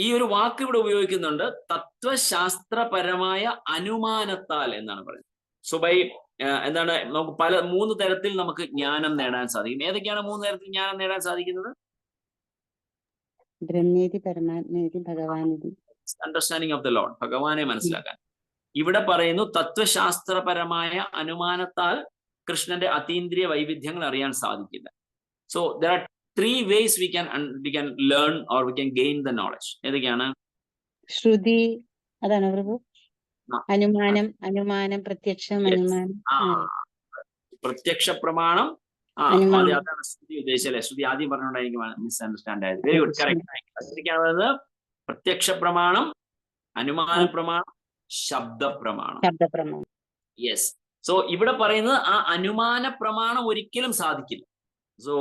ഈ ഒരു വാക്ക് ഇവിടെ ഉപയോഗിക്കുന്നുണ്ട്, തത്വശാസ്ത്രപരമായ അനുമാനത്താൽ എന്നാണ് പറയുന്നത്. സോ ബൈ എന്താണ്, നമുക്ക് 3 തരത്തിൽ നമുക്ക് ജ്ഞാനം നേടാൻ സാധിക്കും. ഏതൊക്കെയാണ് 3 തരത്തിൽ ജ്ഞാനം നേടാൻ സാധിക്കുന്നത്? ബ്രഹ്മേതി പരമാത്മേതി ഭഗവാനേതി. അണ്ടർസ്റ്റാൻഡിങ് ഓഫ് ദ ലോർഡ്, ഭഗവാനെ മനസ്സിലാക്കാൻ. ഇവിടെ പറയുന്നു തത്വശാസ്ത്രപരമായ അനുമാനത്താൽ കൃഷ്ണന്റെ അതീന്ദ്രിയ വൈവിധ്യങ്ങൾ അറിയാൻ സാധിക്കില്ല. So there are 3 ways we can learn or we can gain the knowledge. ഏതൊക്കെയാണ്? ശ്രുതി, അതാണ് പ്രഭു. അനുമാനം, പ്രത്യക്ഷം, അനുമാനം. പ്രത്യക്ഷ പ്രമാണം. അതാണ് ശ്രുതി ഉദ്ദേശിച്ചല്ലേ? ശ്രുതി ആദ്യം പറഞ്ഞുകൊണ്ട് എനിക്ക് മിസ്അണ്ടർസ്റ്റാൻഡ് ആയത്. Very good, correct. പ്രത്യക്ഷ പ്രമാണം, അനുമാന പ്രമാണം, ശബ്ദ പ്രമാണം. യെസ്. സോ ഇവിടെ പറയുന്നത് ആ അനുമാന പ്രമാണം ഒരിക്കലും സാധിക്കില്ല. സോ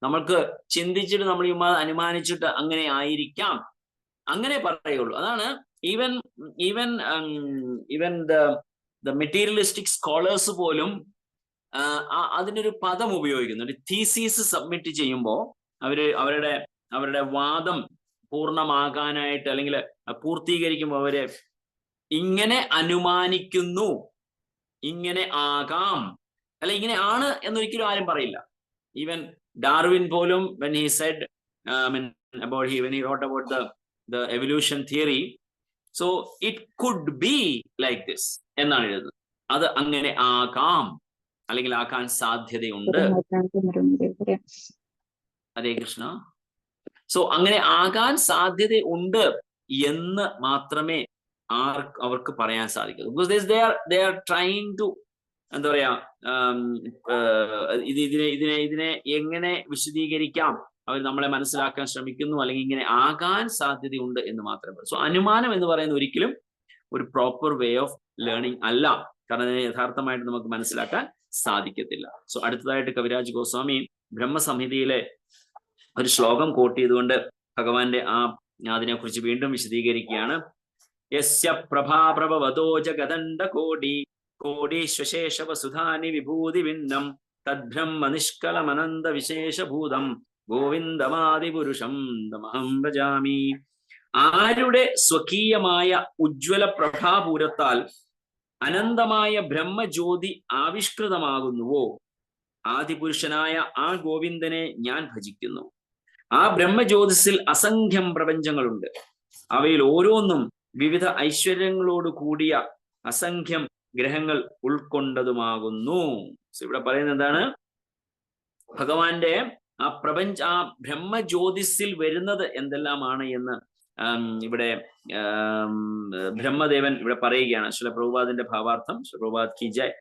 നമ്മൾക്ക് ചിന്തിച്ചിട്ട് നമ്മൾ അനുമാനിച്ചിട്ട് അങ്ങനെ ആയിരിക്കാം, അങ്ങനെ പറയുള്ളൂ. അതാണ് ഈവൻ ദ മെറ്റീരിയലിസ്റ്റിക് സ്കോളേഴ്സ് പോലും അതിനൊരു പദം ഉപയോഗിക്കുന്നുണ്ട്. തീസീസ് സബ്മിറ്റ് ചെയ്യുമ്പോൾ അവരുടെ വാദം പൂർണ്ണമാകാനായിട്ട് അല്ലെങ്കിൽ പൂർത്തീകരിക്കുമ്പോൾ അവര് ഇങ്ങനെ അനുമാനിക്കുന്നു, ഇങ്ങനെ ആകാം, അല്ല ഇങ്ങനെ ആണ് എന്നൊരിക്കലും ആരും പറയില്ല. ഈവൻ ഡാർവിൻ പോലും when he wrote about the evolution theory, so it could be like this എന്നാണ് എഴുതുന്നത്. അത് അങ്ങനെ ആകാം അല്ലെങ്കിൽ ആക്കാൻ സാധ്യതയുണ്ട്. ഹരേ കൃഷ്ണ. സോ അങ്ങനെ ആകാൻ സാധ്യതയുണ്ട് എന്ന് മാത്രമേ അവർക്ക് പറയാൻ സാധിക്കൂ. Because they are trying to എന്താ പറയാ, ഇതിനെ എങ്ങനെ വിശദീകരിക്കാം, അവർ നമ്മളെ മനസ്സിലാക്കാൻ ശ്രമിക്കുന്നു, അല്ലെങ്കിൽ ഇങ്ങനെ ആകാൻ സാധ്യതയുണ്ട് എന്ന് മാത്രമേ. സോ അനുമാനം എന്ന് പറയുന്നത് ഒരിക്കലും ഒരു പ്രോപ്പർ വേ ഓഫ് ലേണിംഗ് അല്ല, കാരണം അതിനെ യഥാർത്ഥമായിട്ട് നമുക്ക് മനസ്സിലാക്കാൻ സാധിക്കത്തില്ല. സോ അടുത്തതായിട്ട് കവിരാജ് ഗോസ്വാമി ബ്രഹ്മസംഹിതയിലെ ഒരു ശ്ലോകം കോട്ട് ചെയ്തുകൊണ്ട് ഭഗവാന്റെ അതിനെ കുറിച്ച് വീണ്ടും വിശദീകരിക്കുകയാണ്. യസ്യ പ്രഭാപ്രഭവതോ ജഗദണ്ഡ കോടീശ്വശേഷ വസുധാനി വിഭൂതി ഭിന്നം തദ്ബ്രഹ്മ നിഷ്കലമനന്ത വിശേഷഭൂതം ഗോവിന്ദമാദിപുരുഷം തമഹം ഭജാമി. ആരുടെ സ്വകീയമായ ഉജ്ജ്വല പ്രഭാപൂരത്താൽ അനന്തമായ ബ്രഹ്മജ്യോതി ആവിഷ്കൃതമാകുന്നുവോ ആദിപുരുഷനായ ആ ഗോവിന്ദനെ ഞാൻ ഭജിക്കുന്നു. ആ ബ്രഹ്മജ്യോതിസിൽ അസംഖ്യം പ്രപഞ്ചങ്ങളുണ്ട്. അവയിൽ ഓരോന്നും വിവിധ ഐശ്വര്യങ്ങളോട് കൂടിയ അസംഖ്യം ഗ്രഹങ്ങൾ ഉൾക്കൊണ്ടതുമാകുന്നു. ഇവിടെ പറയുന്നത് എന്താണ്? ഭഗവാന്റെ ആ ബ്രഹ്മജ്യോതിസിൽ വരുന്നത് എന്തെല്ലാമാണ് എന്ന് ഇവിടെ ബ്രഹ്മദേവൻ ഇവിടെ പറയുകയാണ്. ശ്രീല പ്രഭുപാദിന്റെ ഭാവാർത്ഥം, ശ്രീ പ്രഭുപാദ് കി ജയ്.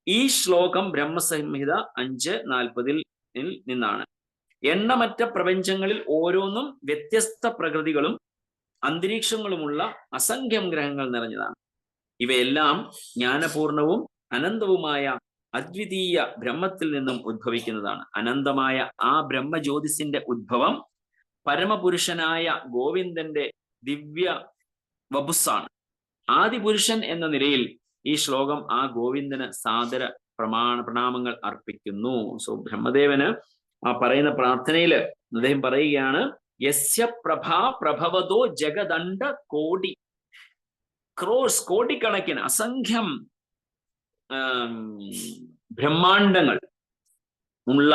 ഈ ശ്ലോകം ബ്രഹ്മസംഹിത 5:40 നിന്നാണ്. എണ്ണമറ്റ പ്രപഞ്ചങ്ങളിൽ ഓരോന്നും വ്യത്യസ്ത പ്രകൃതികളും അന്തരീക്ഷങ്ങളുമുള്ള അസംഖ്യം ഗ്രഹങ്ങൾ നിറഞ്ഞതാണ്. ഇവയെല്ലാം ജ്ഞാനപൂർണവും അനന്തവുമായ അദ്വിതീയ ബ്രഹ്മത്തിൽ നിന്നും ഉദ്ഭവിക്കുന്നതാണ്. അനന്തമായ ആ ബ്രഹ്മജ്യോതിസിന്റെ ഉദ്ഭവം പരമപുരുഷനായ ഗോവിന്ദന്റെ ദിവ്യ വപുസ്സാണ്. ആദിപുരുഷൻ എന്ന നിലയിൽ ഈ ശ്ലോകം ആ ഗോവിന്ദന് സാദര പ്രണാമങ്ങൾ അർപ്പിക്കുന്നു. സോ ബ്രഹ്മദേവന് പറയുന്ന പ്രാർത്ഥനയില് അദ്ദേഹം പറയുകയാണ്, യസ്യ പ്രഭാ പ്രഭവതോ ജഗദണ്ഡ കോടിക്കണക്കിന് അസംഖ്യം ബ്രഹ്മാണ്ടങ്ങൾ ഉള്ള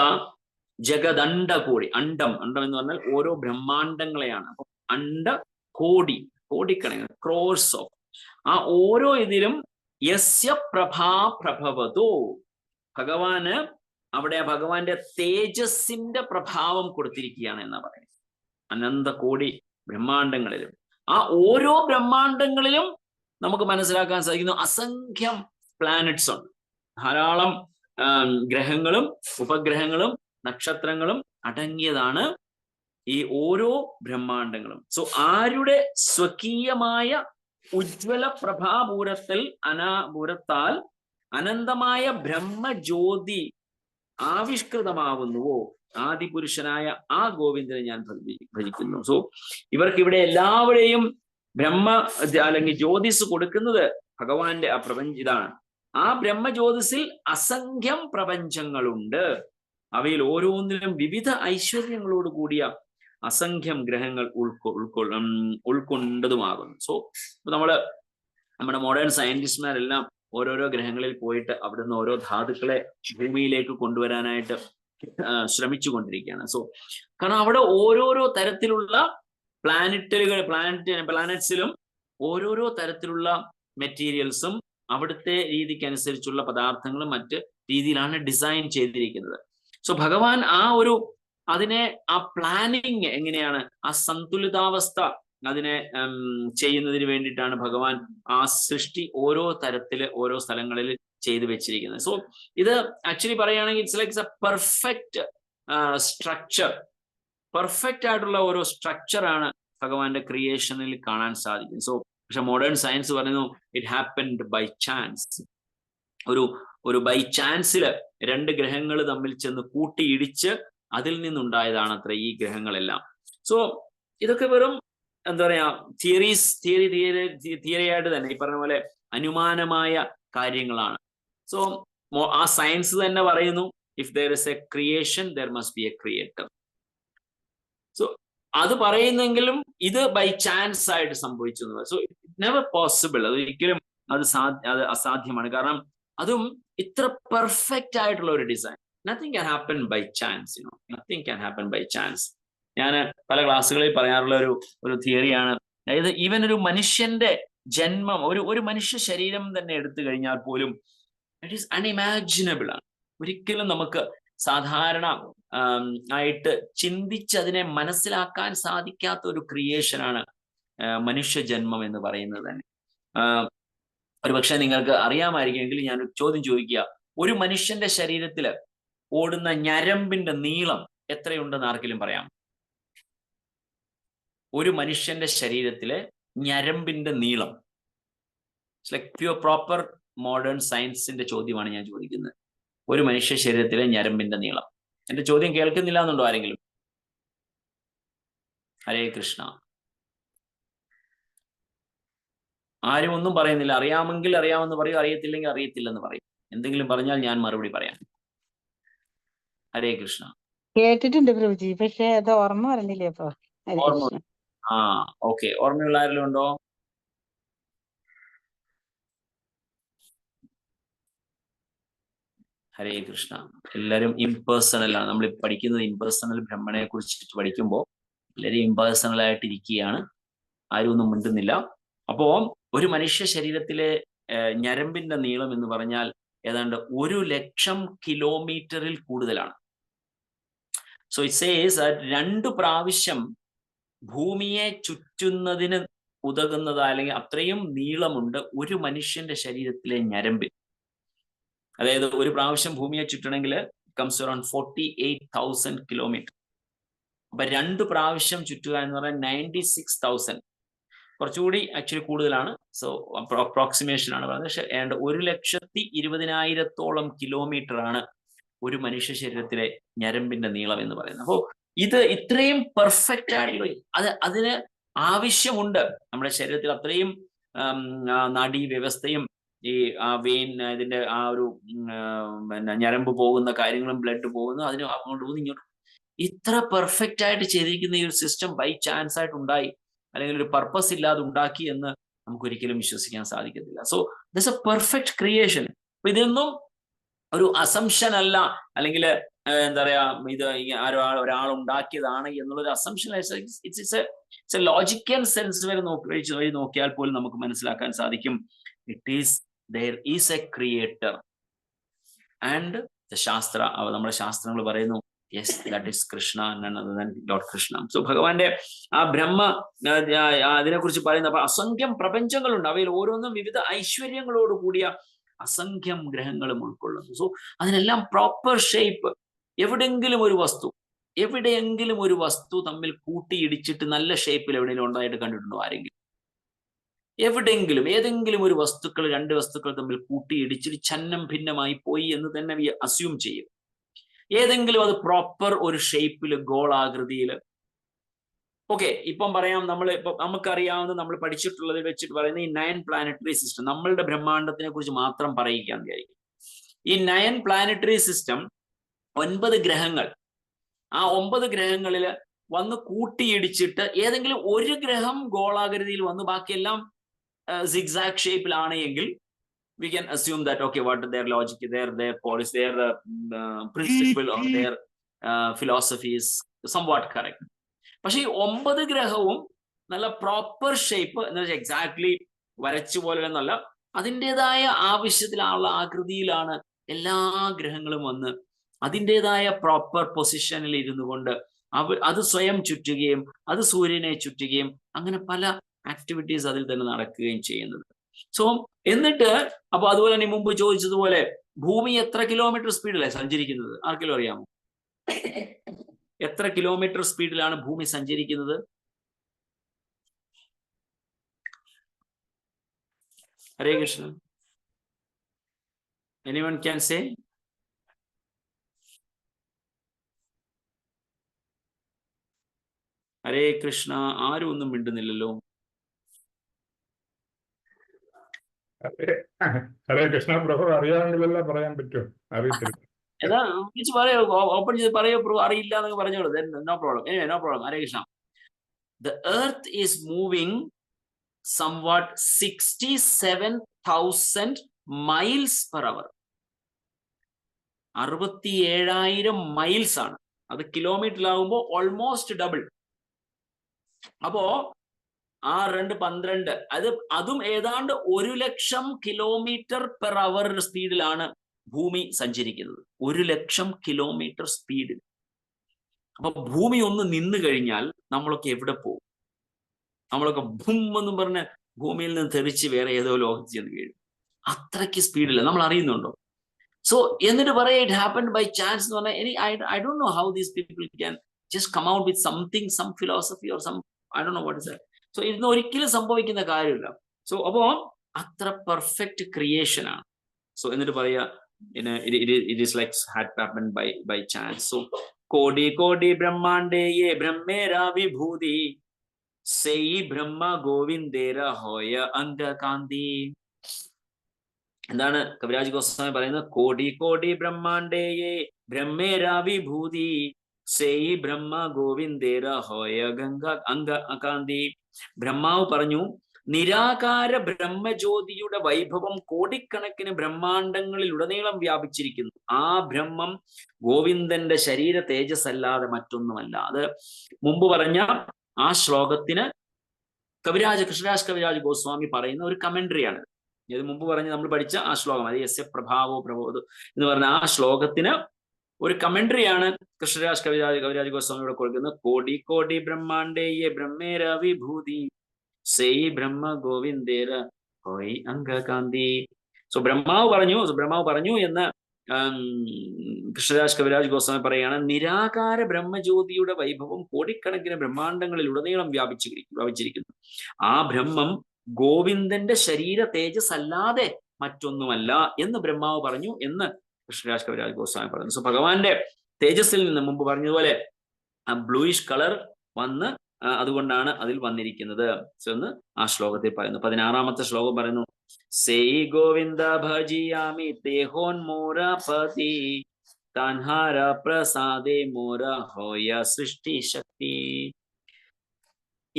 ജഗദണ്ഡ കോടി. അണ്ടം എന്ന് പറഞ്ഞാൽ ഓരോ ബ്രഹ്മാണ്ടങ്ങളെയാണ്. അപ്പൊ കോടിക്കണക്കിന് ക്രോർസ് ഓഫ് ആ ഓരോ ഇതിലും യസ്യ പ്രഭാ പ്രഭവതോ, ഭഗവാന് അവിടെ ഭഗവാന്റെ തേജസ്സിന്റെ പ്രഭാവം കൊടുത്തിരിക്കുകയാണ് എന്നാ പറയുന്നത്. അനന്ത കോടി ബ്രഹ്മാണ്ടങ്ങളിലും ആ ഓരോ ബ്രഹ്മാണ്ടങ്ങളിലും നമുക്ക് മനസ്സിലാക്കാൻ സാധിക്കുന്നു അസംഖ്യം പ്ലാനറ്റ്സ് ഉണ്ട്. ധാരാളം ഗ്രഹങ്ങളും ഉപഗ്രഹങ്ങളും നക്ഷത്രങ്ങളും അടങ്ങിയതാണ് ഈ ഓരോ ബ്രഹ്മാണ്ടങ്ങളും. സോ ആരുടെ സ്വകീയമായ ഉജ്ജ്വല പ്രഭാപൂരത്താൽ അനന്തമായ ബ്രഹ്മജ്യോതി ആവിഷ്കൃതമാകുന്നുവോ ആദിപുരുഷനായ ആ ഗോവിന്ദനെ ഞാൻ ഭജിക്കുന്നു. സോ ഇവർക്ക് ഇവിടെ എല്ലാവരെയും അല്ലെങ്കിൽ ജ്യോതിസ് കൊടുക്കുന്നത് ഭഗവാന്റെ ആ ഇതാണ്. ആ ബ്രഹ്മജ്യോതിസിൽ അസംഖ്യം പ്രപഞ്ചങ്ങളുണ്ട്. അവയിൽ ഓരോന്നിലും വിവിധ ഐശ്വര്യങ്ങളോട് കൂടിയ അസംഖ്യം ഗ്രഹങ്ങൾ ഉൾക്കൊണ്ടതുമാകുന്നു. സോ നമ്മുടെ മോഡേൺ സയന്റിസ്റ്റ്മാരെല്ലാം ഓരോരോ ഗ്രഹങ്ങളിൽ പോയിട്ട് അവിടുന്ന് ഓരോ ധാതുക്കളെ ഭൂമിയിലേക്ക് കൊണ്ടുവരാനായിട്ട് ശ്രമിച്ചുകൊണ്ടിരിക്കുകയാണ്. സോ കാരണം അവിടെ ഓരോരോ തരത്തിലുള്ള പ്ലാനറ്റ്സിലും ഓരോരോ തരത്തിലുള്ള മെറ്റീരിയൽസും അവിടുത്തെ രീതിക്കനുസരിച്ചുള്ള പദാർത്ഥങ്ങളും മറ്റ് രീതിയിലാണ് ഡിസൈൻ ചെയ്തിരിക്കുന്നത്. സോ ഭഗവാൻ ആ പ്ലാനിങ് എങ്ങനെയാണ്, ആ സന്തുലിതാവസ്ഥ അതിനെ ചെയ്യുന്നതിന് വേണ്ടിയിട്ടാണ് ഭഗവാൻ ആ സൃഷ്ടി ഓരോ തരത്തില് ഓരോ സ്ഥലങ്ങളിൽ ചെയ്തു വെച്ചിരിക്കുന്നത്. സോ ഇത് ആക്ച്വലി പറയുകയാണെങ്കിൽ it's likes A perfect structure. Perfect ആയിട്ടുള്ള ഓരോ സ്ട്രക്ചറാണ് ഭഗവാന്റെ ക്രിയേഷനിൽ കാണാൻ സാധിക്കും. സോ പക്ഷെ മോഡേൺ സയൻസ് പറയുന്നു ഇറ്റ് ഹാപ്പൻഡ് ബൈ ചാൻസ്. ഒരു ബൈ ചാൻസില് രണ്ട് ഗ്രഹങ്ങൾ തമ്മിൽ ചെന്ന് കൂട്ടിയിടിച്ച് അതിൽ നിന്നുണ്ടായതാണ് അത്ര ഈ ഗ്രഹങ്ങളെല്ലാം. സോ ഇതൊക്കെ വെറും എന്താ പറയാ തിയറിയായിട്ട് തന്നെ ഈ പറഞ്ഞ പോലെ അനുമാനമായ കാര്യങ്ങളാണ്. സോ ആ സയൻസ് തന്നെ പറയുന്നു if there is A creation there must be A creator. So അത് പറയുന്നെങ്കിലും ഇത് ബൈ ചാൻസ് ആയിട്ട് സംഭവിച്ചു. So it never possible. അത് ഒരിക്കലും അത് അസാധ്യമാണ്. കാരണം അതും ഇത്ര പെർഫെക്റ്റ് ആയിട്ടുള്ള ഒരു design. Nothing can happen by chance. Nothing can happen by chance. ഞാൻ പല ക്ലാസ്സുകളിൽ പറയാറുള്ള ഒരു തിയറിയാണ്. അതായത് ഈവൻ ഒരു മനുഷ്യന്റെ ജന്മം, ഒരു മനുഷ്യ ശരീരം തന്നെ എടുത്തു കഴിഞ്ഞാൽ പോലും ഇറ്റ് ഈസ് അൺഇമാജിനബിൾ ആണ്. ഒരിക്കലും നമുക്ക് സാധാരണ ആയിട്ട് ചിന്തിച്ചതിനെ മനസ്സിലാക്കാൻ സാധിക്കാത്ത ഒരു ക്രിയേഷനാണ് മനുഷ്യജന്മം എന്ന് പറയുന്നത് തന്നെ. ഒരുപക്ഷെ നിങ്ങൾക്ക് അറിയാമായിരിക്കുമെങ്കിൽ ഞാൻ ഒരു ചോദ്യം ചോദിക്കുക. ഒരു മനുഷ്യന്റെ ശരീരത്തിൽ ഓടുന്ന ഞരമ്പിന്റെ നീളം എത്രയുണ്ടെന്ന് ആർക്കെങ്കിലും പറയാം? ഒരു മനുഷ്യന്റെ ശരീരത്തിലെ ഞരമ്പിന്റെ നീളം. ലൈക് പ്യുവർ പ്രോപ്പർ മോഡേൺ സയൻസിന്റെ ചോദ്യമാണ് ഞാൻ ചോദിക്കുന്നത്. ഒരു മനുഷ്യ ശരീരത്തിലെ ഞരമ്പിന്റെ നീളം. എന്റെ ചോദ്യം കേൾക്കുന്നില്ല എന്നുണ്ടോ ആരെങ്കിലും? ഹരേ കൃഷ്ണ. ആരും ഒന്നും പറയുന്നില്ല. അറിയാമെങ്കിൽ അറിയാമെന്ന് പറയും, അറിയത്തില്ലെങ്കിൽ അറിയത്തില്ലെന്ന് പറയും. എന്തെങ്കിലും പറഞ്ഞാൽ ഞാൻ മറുപടി പറയാം. ഹരേ കൃഷ്ണ. കേട്ടിട്ടുണ്ട് പ്രഭുജി, പക്ഷെ അത് ഓർമ്മ വരുന്നില്ലേ ഇപ്പൊ. ഹരേ ഓർമ്മ. കൃഷ്ണ. ഓക്കെ. ഓർമ്മയുള്ള ആരെങ്കിലും ഉണ്ടോ? ഹരേ കൃഷ്ണ. എല്ലാവരും ഇംപേഴ്സണൽ ആണ്. നമ്മൾ പഠിക്കുന്നത് ഇംപേഴ്സണൽ ബ്രഹ്മണെ കുറിച്ചിട്ട് പഠിക്കുമ്പോൾ എല്ലാവരും ഇംപേഴ്സണൽ ആയിട്ട് ഇരിക്കുകയാണ്. ആരും ഒന്നും മിണ്ടുന്നില്ല. അപ്പോ ഒരു മനുഷ്യ ശരീരത്തിലെ ഞരമ്പിന്റെ നീളം എന്ന് പറഞ്ഞാൽ ഏതാണ്ട് 1,00,000 കിലോമീറ്ററിൽ കൂടുതലാണ്. സോ ഇറ്റ് സേസ് 2 പ്രാവശ്യം ഭൂമിയെ ചുറ്റുന്നതിന് ഉതകുന്നതാ, അല്ലെങ്കിൽ അത്രയും നീളമുണ്ട് ഒരു മനുഷ്യന്റെ ശരീരത്തിലെ ഞരമ്പിൽ. അതായത് ഒരു പ്രാവശ്യം ഭൂമിയെ ചുറ്റണമെങ്കിൽ കംസ് അറൌണ്ട് 48,000 കിലോമീറ്റർ. അപ്പൊ 2 പ്രാവശ്യം ചുറ്റുക എന്ന് പറഞ്ഞാൽ 96,000, കുറച്ചുകൂടി ആക്ച്വലി കൂടുതലാണ്. സോ അപ്രോക്സിമേഷൻ ആണ് പറയുന്നത്. പക്ഷെ 1,20,000 കിലോമീറ്റർ ആണ് ഒരു മനുഷ്യ ശരീരത്തിലെ ഞരമ്പിന്റെ നീളം എന്ന് പറയുന്നത്. അപ്പോൾ ഇത് ഇത്രയും പെർഫെക്റ്റ് ആയിട്ടുള്ള അതിന് ആവശ്യമുണ്ട്. നമ്മുടെ ശരീരത്തിൽ അത്രയും നാഡീ വ്യവസ്ഥയും ഈ വെയിൻ ഇതിന്റെ ഒരു ഞരമ്പ് പോകുന്ന കാര്യങ്ങളും ബ്ലഡ് പോകുന്നു, അതിന് അങ്ങോട്ട് പോകുന്നു ഇങ്ങോട്ട്. ഇത്ര പെർഫെക്റ്റ് ആയിട്ട് ചെയ്തിരിക്കുന്ന ഈ ഒരു സിസ്റ്റം ബൈ ചാൻസ് ആയിട്ട് ഉണ്ടായി, അല്ലെങ്കിൽ ഒരു പർപ്പസ് ഇല്ലാതെ ഉണ്ടാക്കി എന്ന് നമുക്ക് ഒരിക്കലും വിശ്വസിക്കാൻ സാധിക്കത്തില്ല. So this A perfect creation. അപ്പൊ ഇതൊന്നും ഒരു അസംഷൻ അല്ല, അല്ലെങ്കിൽ എന്താ പറയാ ഇത് ഒരാൾ ഉണ്ടാക്കിയതാണ് എന്നുള്ളൊരു assumption. It's A logical sense വഴി നോക്കിയാൽ പോലും നമുക്ക് മനസ്സിലാക്കാൻ സാധിക്കും. there is a creator and the shastra, നമ്മുടെ ശാസ്ത്രങ്ങൾ പറയുന്നു yes, that is Krishna, none other than Lord Krishna. So ഭഗവാന്റെ ആ ബ്രഹ്മ അതിനെ കുറിച്ച് പറയുന്ന അസംഖ്യം പ്രപഞ്ചങ്ങളുണ്ട്. അവയിൽ ഓരോന്നും വിവിധ ഐശ്വര്യങ്ങളോട് കൂടിയ അസംഖ്യം ഗ്രഹങ്ങളും ഉൾക്കൊള്ളുന്നു. സോ അതിനെല്ലാം പ്രോപ്പർ ഷേപ്പ്. എവിടെയെങ്കിലും ഒരു വസ്തു തമ്മിൽ കൂട്ടിയിടിച്ചിട്ട് നല്ല ഷേപ്പിൽ എവിടെയെങ്കിലും ഉണ്ടായിട്ട് കണ്ടിട്ടുണ്ടോ ആരെങ്കിലും? എവിടെയെങ്കിലും ഏതെങ്കിലും ഒരു വസ്തുക്കൾ, 2 വസ്തുക്കൾ തമ്മിൽ കൂട്ടിയിടിച്ചിട്ട് ഛന്നം ഭിന്നമായി പോയി എന്ന് തന്നെ അസ്യൂം ചെയ്യും. ഏതെങ്കിലും അത് പ്രോപ്പർ ഒരു ഷേപ്പില്, ഗോളാകൃതിയില്. ഓക്കെ, ഇപ്പം പറയാം, നമുക്കറിയാവുന്ന, നമ്മൾ പഠിച്ചിട്ടുള്ളതിൽ വെച്ചിട്ട് പറയുന്ന ഈ 9 പ്ലാനറ്ററി സിസ്റ്റം, നമ്മളുടെ ബ്രഹ്മാണ്ടത്തിനെ കുറിച്ച് മാത്രം പറയുകയാണെന്ന് വിചാരിക്കും. ഈ 9 പ്ലാനറ്ററി സിസ്റ്റം 9 ഗ്രഹങ്ങൾ. ആ 9 ഗ്രഹങ്ങളിൽ വന്ന് കൂട്ടിയിടിച്ചിട്ട് ഏതെങ്കിലും ഒരു ഗ്രഹം ഗോളാകൃതിയിൽ വന്ന് ബാക്കിയെല്ലാം zigzag ഷേപ്പിലാണ് എങ്കിൽ we can assume that okay, what their logic, their policy, their principle or their philosophy is somewhat correct. പക്ഷെ ഈ 9 ഗ്രഹവും നല്ല പ്രോപ്പർ ഷേപ്പ് എന്ന് വെച്ചാൽ എക്സാക്ട്ലി വരച്ചു പോലെ എന്നല്ല, അതിൻ്റെതായ ആവശ്യത്തിലുള്ള ആകൃതിയിലാണ് എല്ലാ ഗ്രഹങ്ങളും വന്ന് അതിൻ്റെതായ പ്രോപ്പർ പൊസിഷനിൽ ഇരുന്നു കൊണ്ട് അത് സ്വയം ചുറ്റുകയും അത് സൂര്യനെ ചുറ്റുകയും അങ്ങനെ പല ആക്ടിവിറ്റീസ് അതിൽ തന്നെ നടക്കുകയും ചെയ്യുന്നത്. സോ എന്നിട്ട് അപ്പൊ അതുപോലെ തന്നെ മുമ്പ് ചോദിച്ചതുപോലെ ഭൂമി എത്ര കിലോമീറ്റർ സ്പീഡിലാണ് സഞ്ചരിക്കുന്നത്? ആർക്കെങ്കിലും അറിയാമോ? എത്ര കിലോമീറ്റർ സ്പീഡിലാണ് ഭൂമി സഞ്ചരിക്കുന്നത്? Hare Krishna. Anyone can say? Hare Krishna. ആരും ഒന്നും മിണ്ടുന്നില്ലല്ലോ. ഹരേ കൃഷ്ണ പ്രഭു, അറിയാമെങ്കിലല്ല പറയാൻ പറ്റുമോ? അറിയത്തില്ല. ഏതാ വിളിച്ച് പറയോ, ഓപ്പൺ ചെയ്ത് പറയോ പ്രഭു, അറിയില്ല എന്നൊക്കെ പറഞ്ഞോളൂ. No problem. No problem. Hare Krishna. The earth is moving somewhat 67,000 miles per hour. 67,000 miles ആണ്. അത് കിലോമീറ്ററിലാകുമ്പോൾ ഓൾമോസ്റ്റ് ഡബിൾ. അപ്പോ 6 2 12, അതും ഏതാണ്ട് 1,00,000 കിലോമീറ്റർ പെർ അവർ സ്പീഡിലാണ് ഭൂമി സഞ്ചരിക്കുന്നത് 1,00,000 കിലോമീറ്റർ സ്പീഡിൽ. അപ്പൊ ഭൂമി ഒന്ന് നിന്ന് കഴിഞ്ഞാൽ നമ്മളൊക്കെ എവിടെ പോകും? നമ്മളൊക്കെ ഭൂം എന്നും പറഞ്ഞ് ഭൂമിയിൽ നിന്ന് തെറിച്ച് വേറെ ഏതോ ലോകത്ത് ചെന്ന് വീഴും. അത്രയ്ക്ക് സ്പീഡില്ല. നമ്മൾ അറിയുന്നുണ്ടോ? സോ എന്നിട്ട് പറയാ ഇറ്റ് ഹാപ്പൻ ബൈ ചാൻസ് എന്ന് പറഞ്ഞാൽ I don't know how these people can just come out with something, some philosophy or some I don't know what is that. So ഇതൊന്നും ഒരിക്കലും സംഭവിക്കുന്ന കാര്യമില്ല. സോ അപ്പോ അത്ര പെർഫെക്റ്റ് ക്രിയേഷൻ ആണ്. സോ എന്നിട്ട് പറയാ it is like had happened by chance. So kodi kodi brahmande ye brahmera vibhuti sei brahma govindera hoya angakandi. എന്താണ് കവിരാജ് ഗോസ്വാമി പറയുന്നത്? കോടി കോടി ബ്രഹ്മാണ്ടേയേ ബ്രഹ്മേരാ വിഭൂതി സേയി ബ്രഹ്മ ഗോവിന്ദേര ഹോയ ഗംഗ അകാന്തി. ബ്രഹ്മാവ് പറഞ്ഞു, നിരാകാര ബ്രഹ്മജ്യോതിയുടെ വൈഭവം കോടിക്കണക്കിന് ബ്രഹ്മാണ്ടങ്ങളിൽ ഉടനീളം വ്യാപിച്ചിരിക്കുന്നു. ആ ബ്രഹ്മം ഗോവിന്ദന്റെ ശരീര തേജസ് അല്ലാതെ മറ്റൊന്നുമല്ല. അത് മുമ്പ് പറഞ്ഞ ആ ശ്ലോകത്തിന് കൃഷ്ണരാജ് കവിരാജ് ഗോസ്വാമി പറയുന്ന ഒരു കമന്ററിയാണ്. ഇത് മുമ്പ് പറഞ്ഞ് നമ്മൾ പഠിച്ച ആ ശ്ലോകം, അത് യസ്യ പ്രഭാവോ പ്രബോധോ എന്ന് പറഞ്ഞ ആ ശ്ലോകത്തിന് ഒരു കമന്ററിയാണ് കൃഷ്ണരാജ് കവിരാജ് ഗോസ്വാമിയുടെ കൊടുക്കുന്നത്. കോടി കോടി ബ്രഹ്മാണ്ടേയ ബ്രഹ്മേര വിഭൂതി സെയ് ബ്രഹ്മ ഗോവിന്ദേര ഹോയ് അംഗകാന്തി. സോ ബ്രഹ്മാവ് പറഞ്ഞു എന്ന് കൃഷ്ണരാജ് കവിരാജ് ഗോസ്വാമി പറയുകയാണ്, നിരാകാര ബ്രഹ്മജ്യോതിയുടെ വൈഭവം കോടിക്കണക്കിന് ബ്രഹ്മാണ്ടങ്ങളിൽ ഉടനീളം വ്യാപിച്ചിരിക്കുന്നു. ആ ബ്രഹ്മം ഗോവിന്ദന്റെ ശരീര തേജസ് അല്ലാതെ മറ്റൊന്നുമല്ല എന്ന് ബ്രഹ്മാവ് പറഞ്ഞു എന്ന് കൃഷ്ണരാജ് കവിരാജ് ഗോസ്വാമി പറയുന്നു. സോ ഭഗവാന്റെ തേജസ്സിൽ നിന്ന് മുമ്പ് പറഞ്ഞതുപോലെ ആ ബ്ലൂയിഷ് കളർ വന്ന് അതുകൊണ്ടാണ് അതിൽ വന്നിരിക്കുന്നത് എന്ന് ആ ശ്ലോകത്തിൽ പറയുന്നു. 16ാമത്തെ ശ്ലോകം പറയുന്നു, സേയി ഗോവിന്ദ ഭജിയാമി തേഹോൻ മോരപതി താൻഹാര പ്രസാദേ മോര ഹോയ സൃഷ്ടി ശക്തി.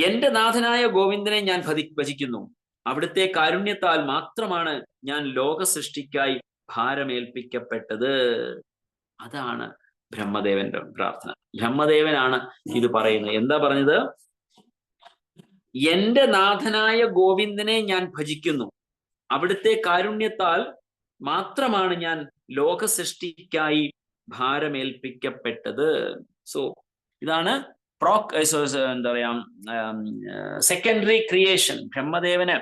എന്റെ നാഥനായ ഗോവിന്ദനെ ഞാൻ ഭജിക്കുന്നു. അവിടുത്തെ കാരുണ്യത്താൽ മാത്രമാണ് ഞാൻ ലോക സൃഷ്ടിക്കായി ഭാരമേൽപ്പിക്കപ്പെട്ടത്. അതാണ് ബ്രഹ്മദേവന്റെ പ്രാർത്ഥന. ബ്രഹ്മദേവനാണ് ഇത് പറയുന്നത്. എന്താ പറഞ്ഞത്? എന്റെ നാഥനായ ഗോവിന്ദനെ ഞാൻ ഭജിക്കുന്നു. അവിടുത്തെ കാരുണ്യത്താൽ മാത്രമാണ് ഞാൻ ലോക സൃഷ്ടിക്കായി ഭാരമേൽപ്പിക്കപ്പെട്ടത്. സോ ഇതാണ് എന്താ പറയാ സെക്കൻഡറി ക്രിയേഷൻ. ബ്രഹ്മദേവന്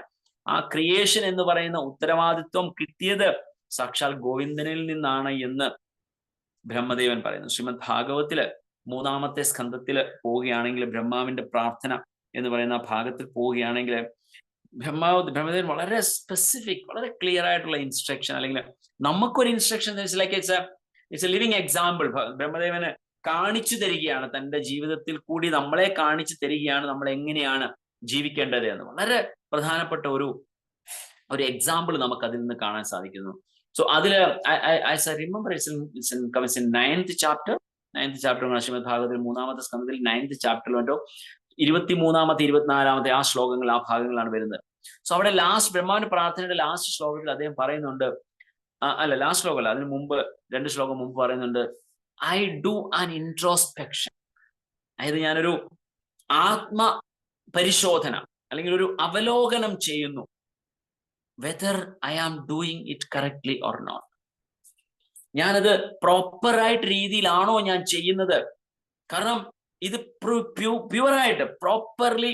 ആ ക്രിയേഷൻ എന്ന് പറയുന്ന ഉത്തരവാദിത്വം കിട്ടിയത് സാക്ഷാൽ ഗോവിന്ദനിൽ നിന്നാണ് എന്ന് ബ്രഹ്മദേവൻ പറയുന്നു. ശ്രീമദ് ഭാഗവത്തില് 3ാമത്തെ സ്കന്ധത്തില് പോവുകയാണെങ്കിൽ, ബ്രഹ്മാവിന്റെ പ്രാർത്ഥന എന്ന് പറയുന്ന ഭാഗത്തിൽ പോവുകയാണെങ്കിൽ, ബ്രഹ്മദേവൻ വളരെ സ്പെസിഫിക്, വളരെ ക്ലിയർ ആയിട്ടുള്ള ഇൻസ്ട്രക്ഷൻ, അല്ലെങ്കിൽ നമുക്കൊരു instruction it's a living example. ബ്രഹ്മദേവന് കാണിച്ചു തരികയാണ്, തന്റെ ജീവിതത്തിൽ കൂടി നമ്മളെ കാണിച്ചു തരികയാണ് നമ്മൾ എങ്ങനെയാണ് ജീവിക്കേണ്ടത് എന്ന്. വളരെ പ്രധാനപ്പെട്ട ഒരു എക്സാമ്പിൾ നമുക്ക് അതിൽ നിന്ന് കാണാൻ സാധിക്കുന്നു. സോ അതില് as I remember it's in 9th chapter Shrimad ഭാഗവതത്തിൽ 3ാമത്തെ സ്കന്ധത്തിൽ 9th ചാപ്റ്ററിൽ മറ്റോ 23ാമത്തെ 24ാമത്തെ ആ ശ്ലോകങ്ങൾ, ആ ഭാഗങ്ങളാണ് വരുന്നത്. സോ അവിടെ ലാസ്റ്റ് ബ്രഹ്മാവിന്റെ പ്രാർത്ഥനയുടെ ലാസ്റ്റ് ശ്ലോകത്തിൽ അദ്ദേഹം പറയുന്നുണ്ട്, ലാസ്റ്റ് ശ്ലോകമല്ല, അതിന് മുമ്പ് 2 ശ്ലോകം മുമ്പ് പറയുന്നുണ്ട്, ഐ ഡു ആൻ ഇൻട്രോസ്പെക്ഷൻ. അതായത് ഞാനൊരു ആത്മ പരിശോധന അല്ലെങ്കിൽ ഒരു അവലോകനം ചെയ്യുന്നു. Whether I am doing it correctly or not. ഞാനത് പ്രോപ്പറായിട്ട് രീതിയിലാണോ ഞാൻ ചെയ്യുന്നത്? കാരണം ഇത് പ്യുവറായിട്ട് properly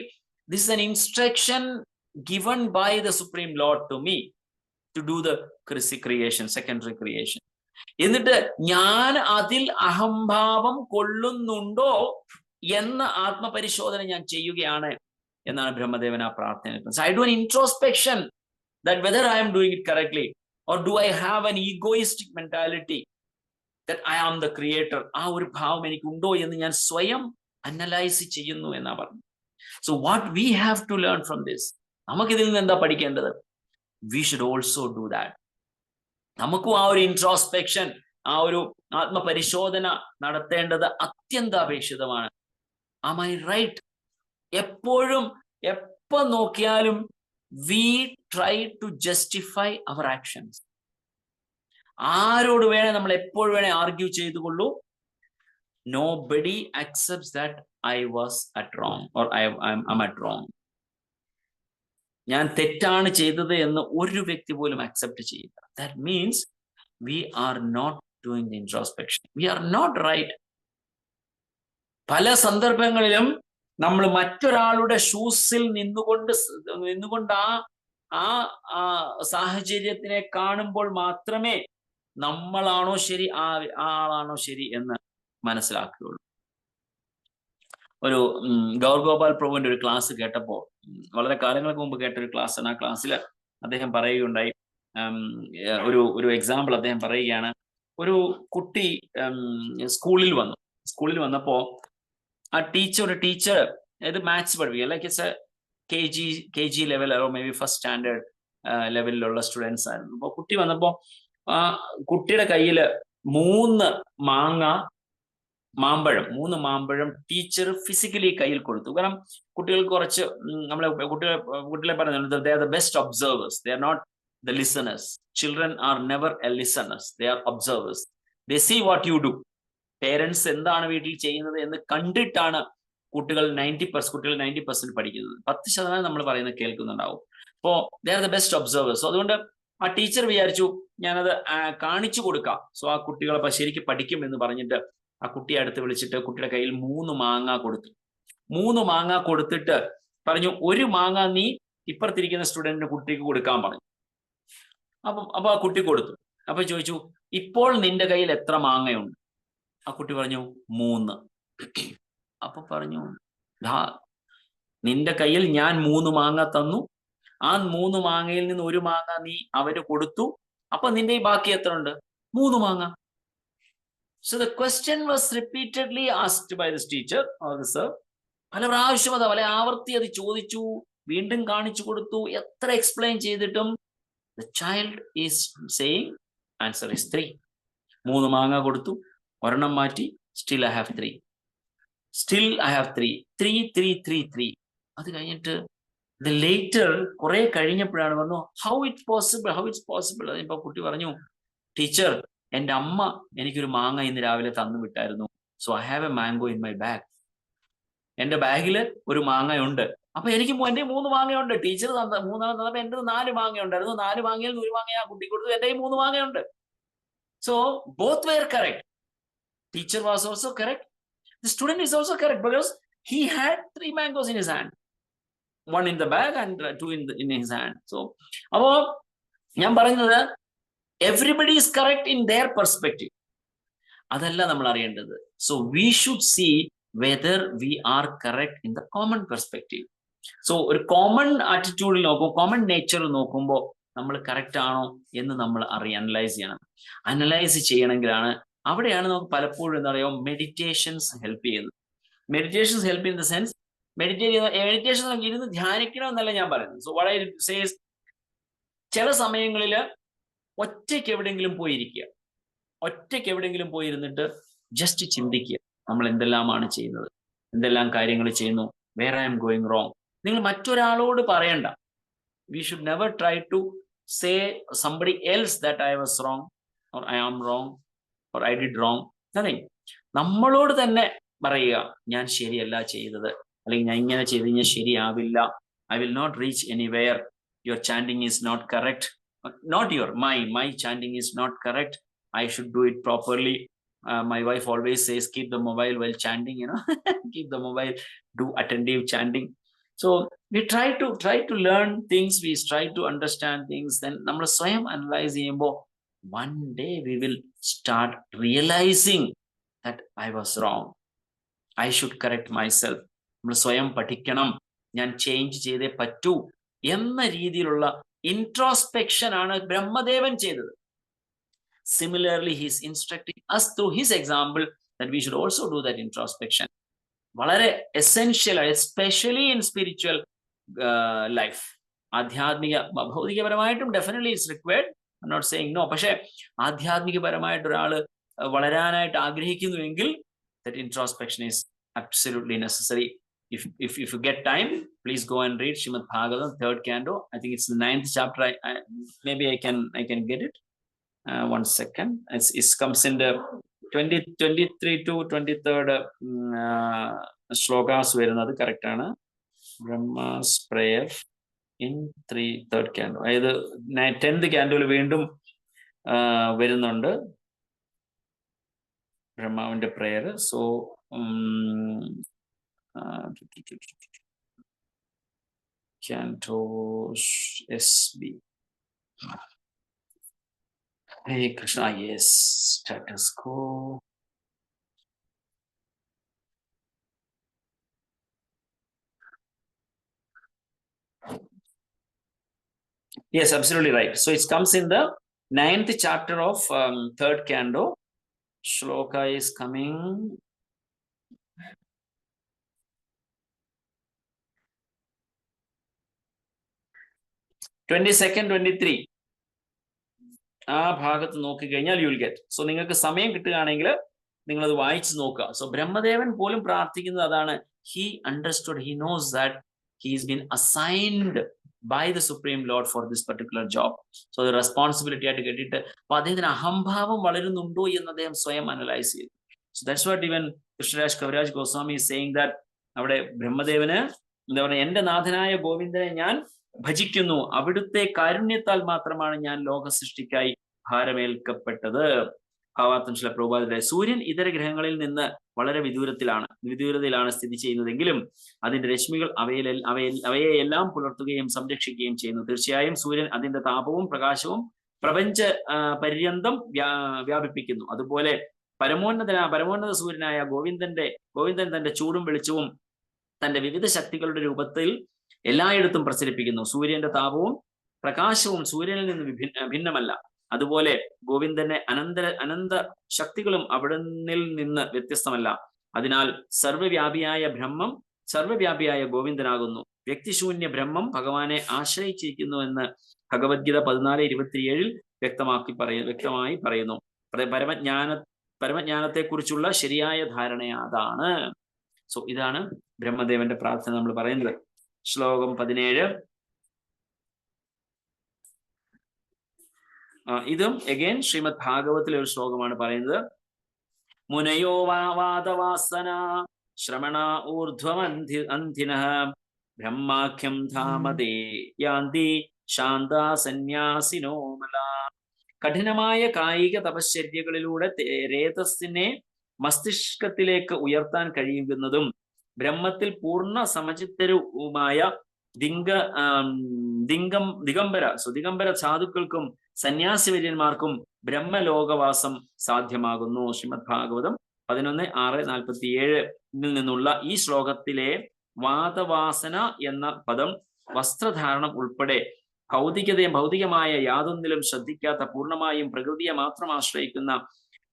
this is an instruction given by the supreme lord to me to do the creation, secondary creation. എന്നിട്ട് ഞാൻ അതിൽ അഹംഭാവം കൊള്ളുന്നുണ്ടോ എന്ന ആത്മപരിശോധന ഞാൻ ചെയ്യുകയാണ് എന്നാണ് ബ്രഹ്മദേവൻ ആ പ്രാർത്ഥന. I do an introspection that whether I am doing it correctly or do I have an egoistic mentality that I am the creator. ആ ഒരു ഭാവം എനിക്കുണ്ടോ എന്ന് ഞാൻ സ്വയം അനലൈസ് ചെയ്യുന്നു എന്നാ പറഞ്ഞു. So what we have to learn from this, നമുക്കിതിൽ നിന്ന് എന്താ പഠിക്കേണ്ടത്? We should also do that. നമുക്കും ആ ഒരു ഇൻട്രോസ്പെക്ഷൻ, ആ ഒരു ആത്മപരിശോധന നടത്തേണ്ടത് അത്യന്താപേക്ഷിതമാണ്. Am I right? എപ്പോഴും എപ്പോ നോക്കിയാലും we try to justify our actions. ആരോട് വേണേ നമ്മൾ എപ്പോഴും വേണേ argue ചെയ്തുകൊള്ളൂ. Nobody accepts that I was at wrong or I'm at wrong. ഞാൻ തെറ്റാണ് ചെയ്തത് എന്ന് ഒരു വ്യക്തി പോലും അക്സെപ്റ്റ് ചെയ്യില്ല. That means we are not doing the introspection. We are not right. പല സന്ദർഭങ്ങളിലും നമ്മൾ മറ്റൊരാളുടെ ഷൂസിൽ നിന്നുകൊണ്ട് ആ സാഹചര്യത്തിനെ കാണുമ്പോൾ മാത്രമേ നമ്മളാണോ ശരി, ആ ആളാണോ ശരി എന്ന് മനസ്സിലാക്കുകയുള്ളൂ. ഒരു ഗൗർഗോപാൽ പ്രഭുവിന്റെ ഒരു ക്ലാസ് കേട്ടപ്പോ, വളരെ കാലങ്ങൾക്ക് മുമ്പ് കേട്ട ഒരു ക്ലാസ് ആണ്. ആ ക്ലാസ്സിൽ അദ്ദേഹം പറയുകയുണ്ടായി, ഒരു എക്സാമ്പിൾ അദ്ദേഹം പറയുകയാണ്. ഒരു കുട്ടി സ്കൂളിൽ വന്നപ്പോ ആ ടീച്ചർ അതായത് മാത്സ് പഠിപ്പിക്കുക, like it's A KG level or maybe first standard ലെവലിലുള്ള സ്റ്റുഡൻസ് ആയിരുന്നു. അപ്പോൾ കുട്ടി വന്നപ്പോ കുട്ടിയുടെ കയ്യിൽ 3 മാമ്പഴം ടീച്ചർ ഫിസിക്കലി കയ്യിൽ കൊടുത്തു. കാരണം കുട്ടികൾക്ക് കുറച്ച് കുട്ടികളെ പറയുന്നത് they are the best observers, they are not the listeners. Children are never a listeners, they are observers. They see what you do. Parents എന്താണ് വീട്ടിൽ ചെയ്യുന്നത് എന്ന് കണ്ടിട്ടാണ് കുട്ടികൾ 90% പഠിക്കുന്നത്. 10% നമ്മൾ പറയുന്നത് കേൾക്കുന്നുണ്ടാവും. അപ്പോ they are the best observers. അതുകൊണ്ട് ആ ടീച്ചർ വിചാരിച്ചു ഞാനത് കാണിച്ചു കൊടുക്കാം, സോ ആ കുട്ടികളെ ശരിക്കും പഠിക്കും എന്ന് പറഞ്ഞിട്ട് ആ കുട്ടിയെ അടുത്ത് വിളിച്ചിട്ട് കുട്ടിയുടെ കയ്യിൽ 3 മാങ്ങ കൊടുത്തു. 3 മാങ്ങ കൊടുത്തിട്ട് പറഞ്ഞു, 1 മാങ്ങ നീ ഇപ്പുറത്തിരിക്കുന്ന സ്റ്റുഡന്റിന് കുട്ടിക്ക് കൊടുക്കാൻ പറഞ്ഞു. അപ്പൊ ആ കുട്ടി കൊടുത്തു. അപ്പൊ ചോദിച്ചു, ഇപ്പോൾ നിന്റെ കയ്യിൽ എത്ര മാങ്ങയുണ്ട്? ആ കുട്ടി പറഞ്ഞു 3. അപ്പൊ പറഞ്ഞു, നിന്റെ കയ്യിൽ ഞാൻ 3 മാങ്ങ തന്നു, ആ 3 മാങ്ങയിൽ നിന്ന് 1 മാങ്ങ നീ അവര് കൊടുത്തു, അപ്പൊ നിന്റെ ഈ ബാക്കി എത്ര ഉണ്ട്? 3 മാങ്ങ. So the question was repeatedly asked by this teacher or the sir. പല പ്രാവശ്യം പല ആവർത്തി അത് ചോദിച്ചു, വീണ്ടും കാണിച്ചു കൊടുത്തു. എത്ര എക്സ്പ്ലെയിൻ ചെയ്തിട്ടും the child is saying answer is 3. 3 മാങ്ങ കൊടുത്തു, ഒരെണ്ണം മാറ്റി, still I have 3. Still I have 3. 3. അത് കഴിഞ്ഞിട്ട് ലേറ്റർ കുറെ കഴിഞ്ഞപ്പോഴാണ് പറഞ്ഞു, how it's possible. അതിപ്പോ കുട്ടി പറഞ്ഞു, ടീച്ചർ, എൻ്റെ അമ്മ എനിക്കൊരു മാങ്ങ ഇന്ന് രാവിലെ തന്നു വിട്ടായിരുന്നു, so I have a mango in my bag. എൻ്റെ ബാഗില് ഒരു മാങ്ങയുണ്ട്, അപ്പൊ എനിക്ക് എൻ്റെ 3 മാങ്ങയുണ്ട്. ടീച്ചർ 3 തന്നപ്പോ എൻ്റെ 4 മാങ്ങയുണ്ടായിരുന്നു. 4 മാങ്ങയിൽ 1 മാങ്ങ ആ കുട്ടി കൊടുത്തു, എൻ്റെ 3 മാങ്ങയുണ്ട്. So both were correct. Teacher was also correct. The student is also correct because he had 3 mangoes in his hand, 1 in the bag and 2 in his hand. So, appo ഞാൻ പറയുന്നത് everybody is correct in their perspective. അതല്ല നമ്മൾ അറിയേണ്ടത്. So we should see whether we are correct in the common perspective. So ഒരു common ആറ്റിറ്റ്യൂഡിൽ നോക്കുമ്പോൾ, common നേച്ചറിൽ നോക്കുമ്പോൾ നമ്മൾ correct ആണോ എന്ന് നമ്മൾ അനലൈസ് ചെയ്യണം. അനലൈസ് ചെയ്യണമെങ്കിലാണ്, അവിടെയാണ് നമുക്ക് പലപ്പോഴും എന്താ പറയുക, മെഡിറ്റേഷൻസ് ഹെൽപ്പ് ചെയ്യുന്നത്. Meditations help in the sense, meditation നമുക്ക് ഇരുന്ന് ധ്യാനിക്കണമെന്നല്ല ഞാൻ പറയുന്നത്. So what I say is, ചില സമയങ്ങളിൽ ഒറ്റയ്ക്ക് എവിടെയെങ്കിലും പോയിരുന്നിട്ട് ജസ്റ്റ് ചിന്തിക്കുക, നമ്മൾ എന്തെല്ലാമാണ് ചെയ്യുന്നത്, എന്തെല്ലാം കാര്യങ്ങൾ ചെയ്യുന്നു, where I am going wrong. നിങ്ങൾ മറ്റൊരാളോട് പറയണ്ട. We should never try to say somebody else that I was wrong or I am wrong or I did wrong. Nothing. നമ്മളോട് തന്നെ പറയുക, ഞാൻ ശരിയല്ല ചെയ്തത്, അല്ലെങ്കിൽ ഞാൻ ഇങ്ങനെ ചെയ്ത് കഴിഞ്ഞാൽ ശരിയാവില്ല, I will not reach anywhere, your chanting is not correct, not my chanting is not correct, I should do it properly. My wife always says, keep the mobile while chanting, keep the mobile, do attentive chanting. So we try to learn things, we try to understand things, then നമ്മൾ സ്വയം analyse ചെയ്യുമ്പോൾ one day we will start realizing that I was wrong, I should correct myself. നമ്മൾ സ്വയം പഠിക്കണം, ഞാൻ change ചെയ്തേ പറ്റൂ എന്ന രീതിയിലുള്ള ഇൻട്രോസ്പെക്ഷൻ ആണ് ബ്രഹ്മദേവൻ ചെയ്തത്. Similarly, he is instructing us through his example that we should also do that introspection. വളരെ essential, especially in spiritual life. ആധ്യാത്മിക, ഭൗതികപരമായിട്ടും definitely it's required, I am not saying no. പക്ഷെ ആധ്യാത്മികപരമായിട്ട് ഒരാൾ വളരാനായിട്ട് ആഗ്രഹിക്കുന്നുവെങ്കിൽ that introspection is absolutely necessary. If you get time, please go and read Srimad Bhagavatam, 3rd canto. I think it's the 9th chapter. Maybe I can get it. One second. It comes in the 23 to 23rd shlokas വരുന്നത് correct ആണ്. Brahma's prayer in 3rd canto. അതായത് 10th canto വീണ്ടും വരുന്നുണ്ട് ബ്രഹ്മാവിന്റെ prayer. So Cantos SB. Hare Krishna, yes, status quo. Yes, absolutely right. So it comes in the 9th chapter of 3rd canto. Shloka is coming. 22nd, 23. ആ ഭാഗത്ത് നോക്കി കഴിഞ്ഞാൽ you will get. So നിങ്ങൾക്ക് സമയം കിട്ടുകയാണെങ്കിൽ നിങ്ങൾ അത് വായിച്ചു നോക്കുക. സോ ബ്രഹ്മദേവൻ പോലും പ്രാർത്ഥിക്കുന്നത് അതാണ്. He understood, he knows that he is been assigned by the supreme lord for this particular job. So അത് റെസ്പോൺസിബിലിറ്റി ആയിട്ട് കേട്ടിട്ട് അപ്പൊ അദ്ദേഹത്തിന് അഹംഭാവം വളരുന്നുണ്ടോ എന്ന് അദ്ദേഹം സ്വയം അനലൈസ് ചെയ്തു. So that's what even Krishnaraj Kaviraj Goswami is saying that അവിടെ ബ്രഹ്മദേവന് എന്താ പറയുക, എന്റെ നാഥനായ ഗോവിന്ദനെ ഞാൻ ഭജിക്കുന്നു, അവിടുത്തെ കാരുണ്യത്താൽ മാത്രമാണ് ഞാൻ ലോക സൃഷ്ടിക്കായി ഭാരമേൽക്കപ്പെട്ടത്. ഭാവാർത്ഥം ചില പ്രഭുപാദരുടെ സൂര്യൻ ഇതര ഗ്രഹങ്ങളിൽ നിന്ന് വളരെ വിദൂരതയിലാണ് സ്ഥിതി ചെയ്യുന്നതെങ്കിലും അതിന്റെ രശ്മികൾ അവയെ എല്ലാം പുലർത്തുകയും സംരക്ഷിക്കുകയും ചെയ്യുന്നു. തീർച്ചയായും സൂര്യൻ അതിന്റെ താപവും പ്രകാശവും പ്രപഞ്ച പര്യന്തം വ്യാപിപ്പിക്കുന്നു. അതുപോലെ പരമോന്നത സൂര്യനായ ഗോവിന്ദൻ തന്റെ ചൂടും വെളിച്ചവും തന്റെ വിവിധ ശക്തികളുടെ രൂപത്തിൽ എല്ലായിടത്തും പ്രസരിപ്പിക്കുന്നു. സൂര്യന്റെ താപവും പ്രകാശവും സൂര്യനിൽ നിന്ന് ഭിന്നമല്ല. അതുപോലെ ഗോവിന്ദന്റെ അനന്ത ശക്തികളും അവിടുന്നിൽ നിന്ന് വ്യത്യസ്തമല്ല. അതിനാൽ സർവ്വവ്യാപിയായ ഗോവിന്ദനാകുന്നു. വ്യക്തിശൂന്യ ബ്രഹ്മം ഭഗവാനെ ആശ്രയിച്ചിരിക്കുന്നു എന്ന് ഭഗവത്ഗീത 14:27 വ്യക്തമായി പറയുന്നു. പരമജ്ഞാനത്തെ കുറിച്ചുള്ള ശരിയായ ധാരണ അതാണ്. സോ ഇതാണ് ബ്രഹ്മദേവന്റെ പ്രാർത്ഥന നമ്മൾ പറയുന്നത്. ശ്ലോകം 17. ഇതും അഗൈൻ ശ്രീമദ് ഭാഗവത്തിലെ ഒരു ശ്ലോകമാണ് പറയുന്നത്. മുനയോ വാദവാസന ശ്രമണ ഊർധ്വമന്ധിനഃ ബ്രഹ്മാഖ്യം ധാമതേ യാന്തി ശാന്താ സന്യാസിനോ മലാ. കഠിനമായ കായിക തപശ്ചര്യകളിലൂടെ രേതസ്സിനെ മസ്തിഷ്കത്തിലേക്ക് ഉയർത്താൻ കഴിയുന്നതും ബ്രഹ്മത്തിൽ പൂർണ്ണ സമചിത്തരുമായ ദിഗംബര സാധുക്കൾക്കും സന്യാസിവര്യന്മാർക്കും ബ്രഹ്മലോകവാസം സാധ്യമാകുന്നു. ശ്രീമദ് ഭാഗവതം 11:6-47 നിന്നുള്ള ഈ ശ്ലോകത്തിലെ വാദവാസന എന്ന പദം വസ്ത്രധാരണം ഉൾപ്പെടെ ഭൗതികമായ യാതൊന്നിലും ശ്രദ്ധിക്കാത്ത പൂർണ്ണമായും പ്രകൃതിയെ മാത്രം ആശ്രയിക്കുന്ന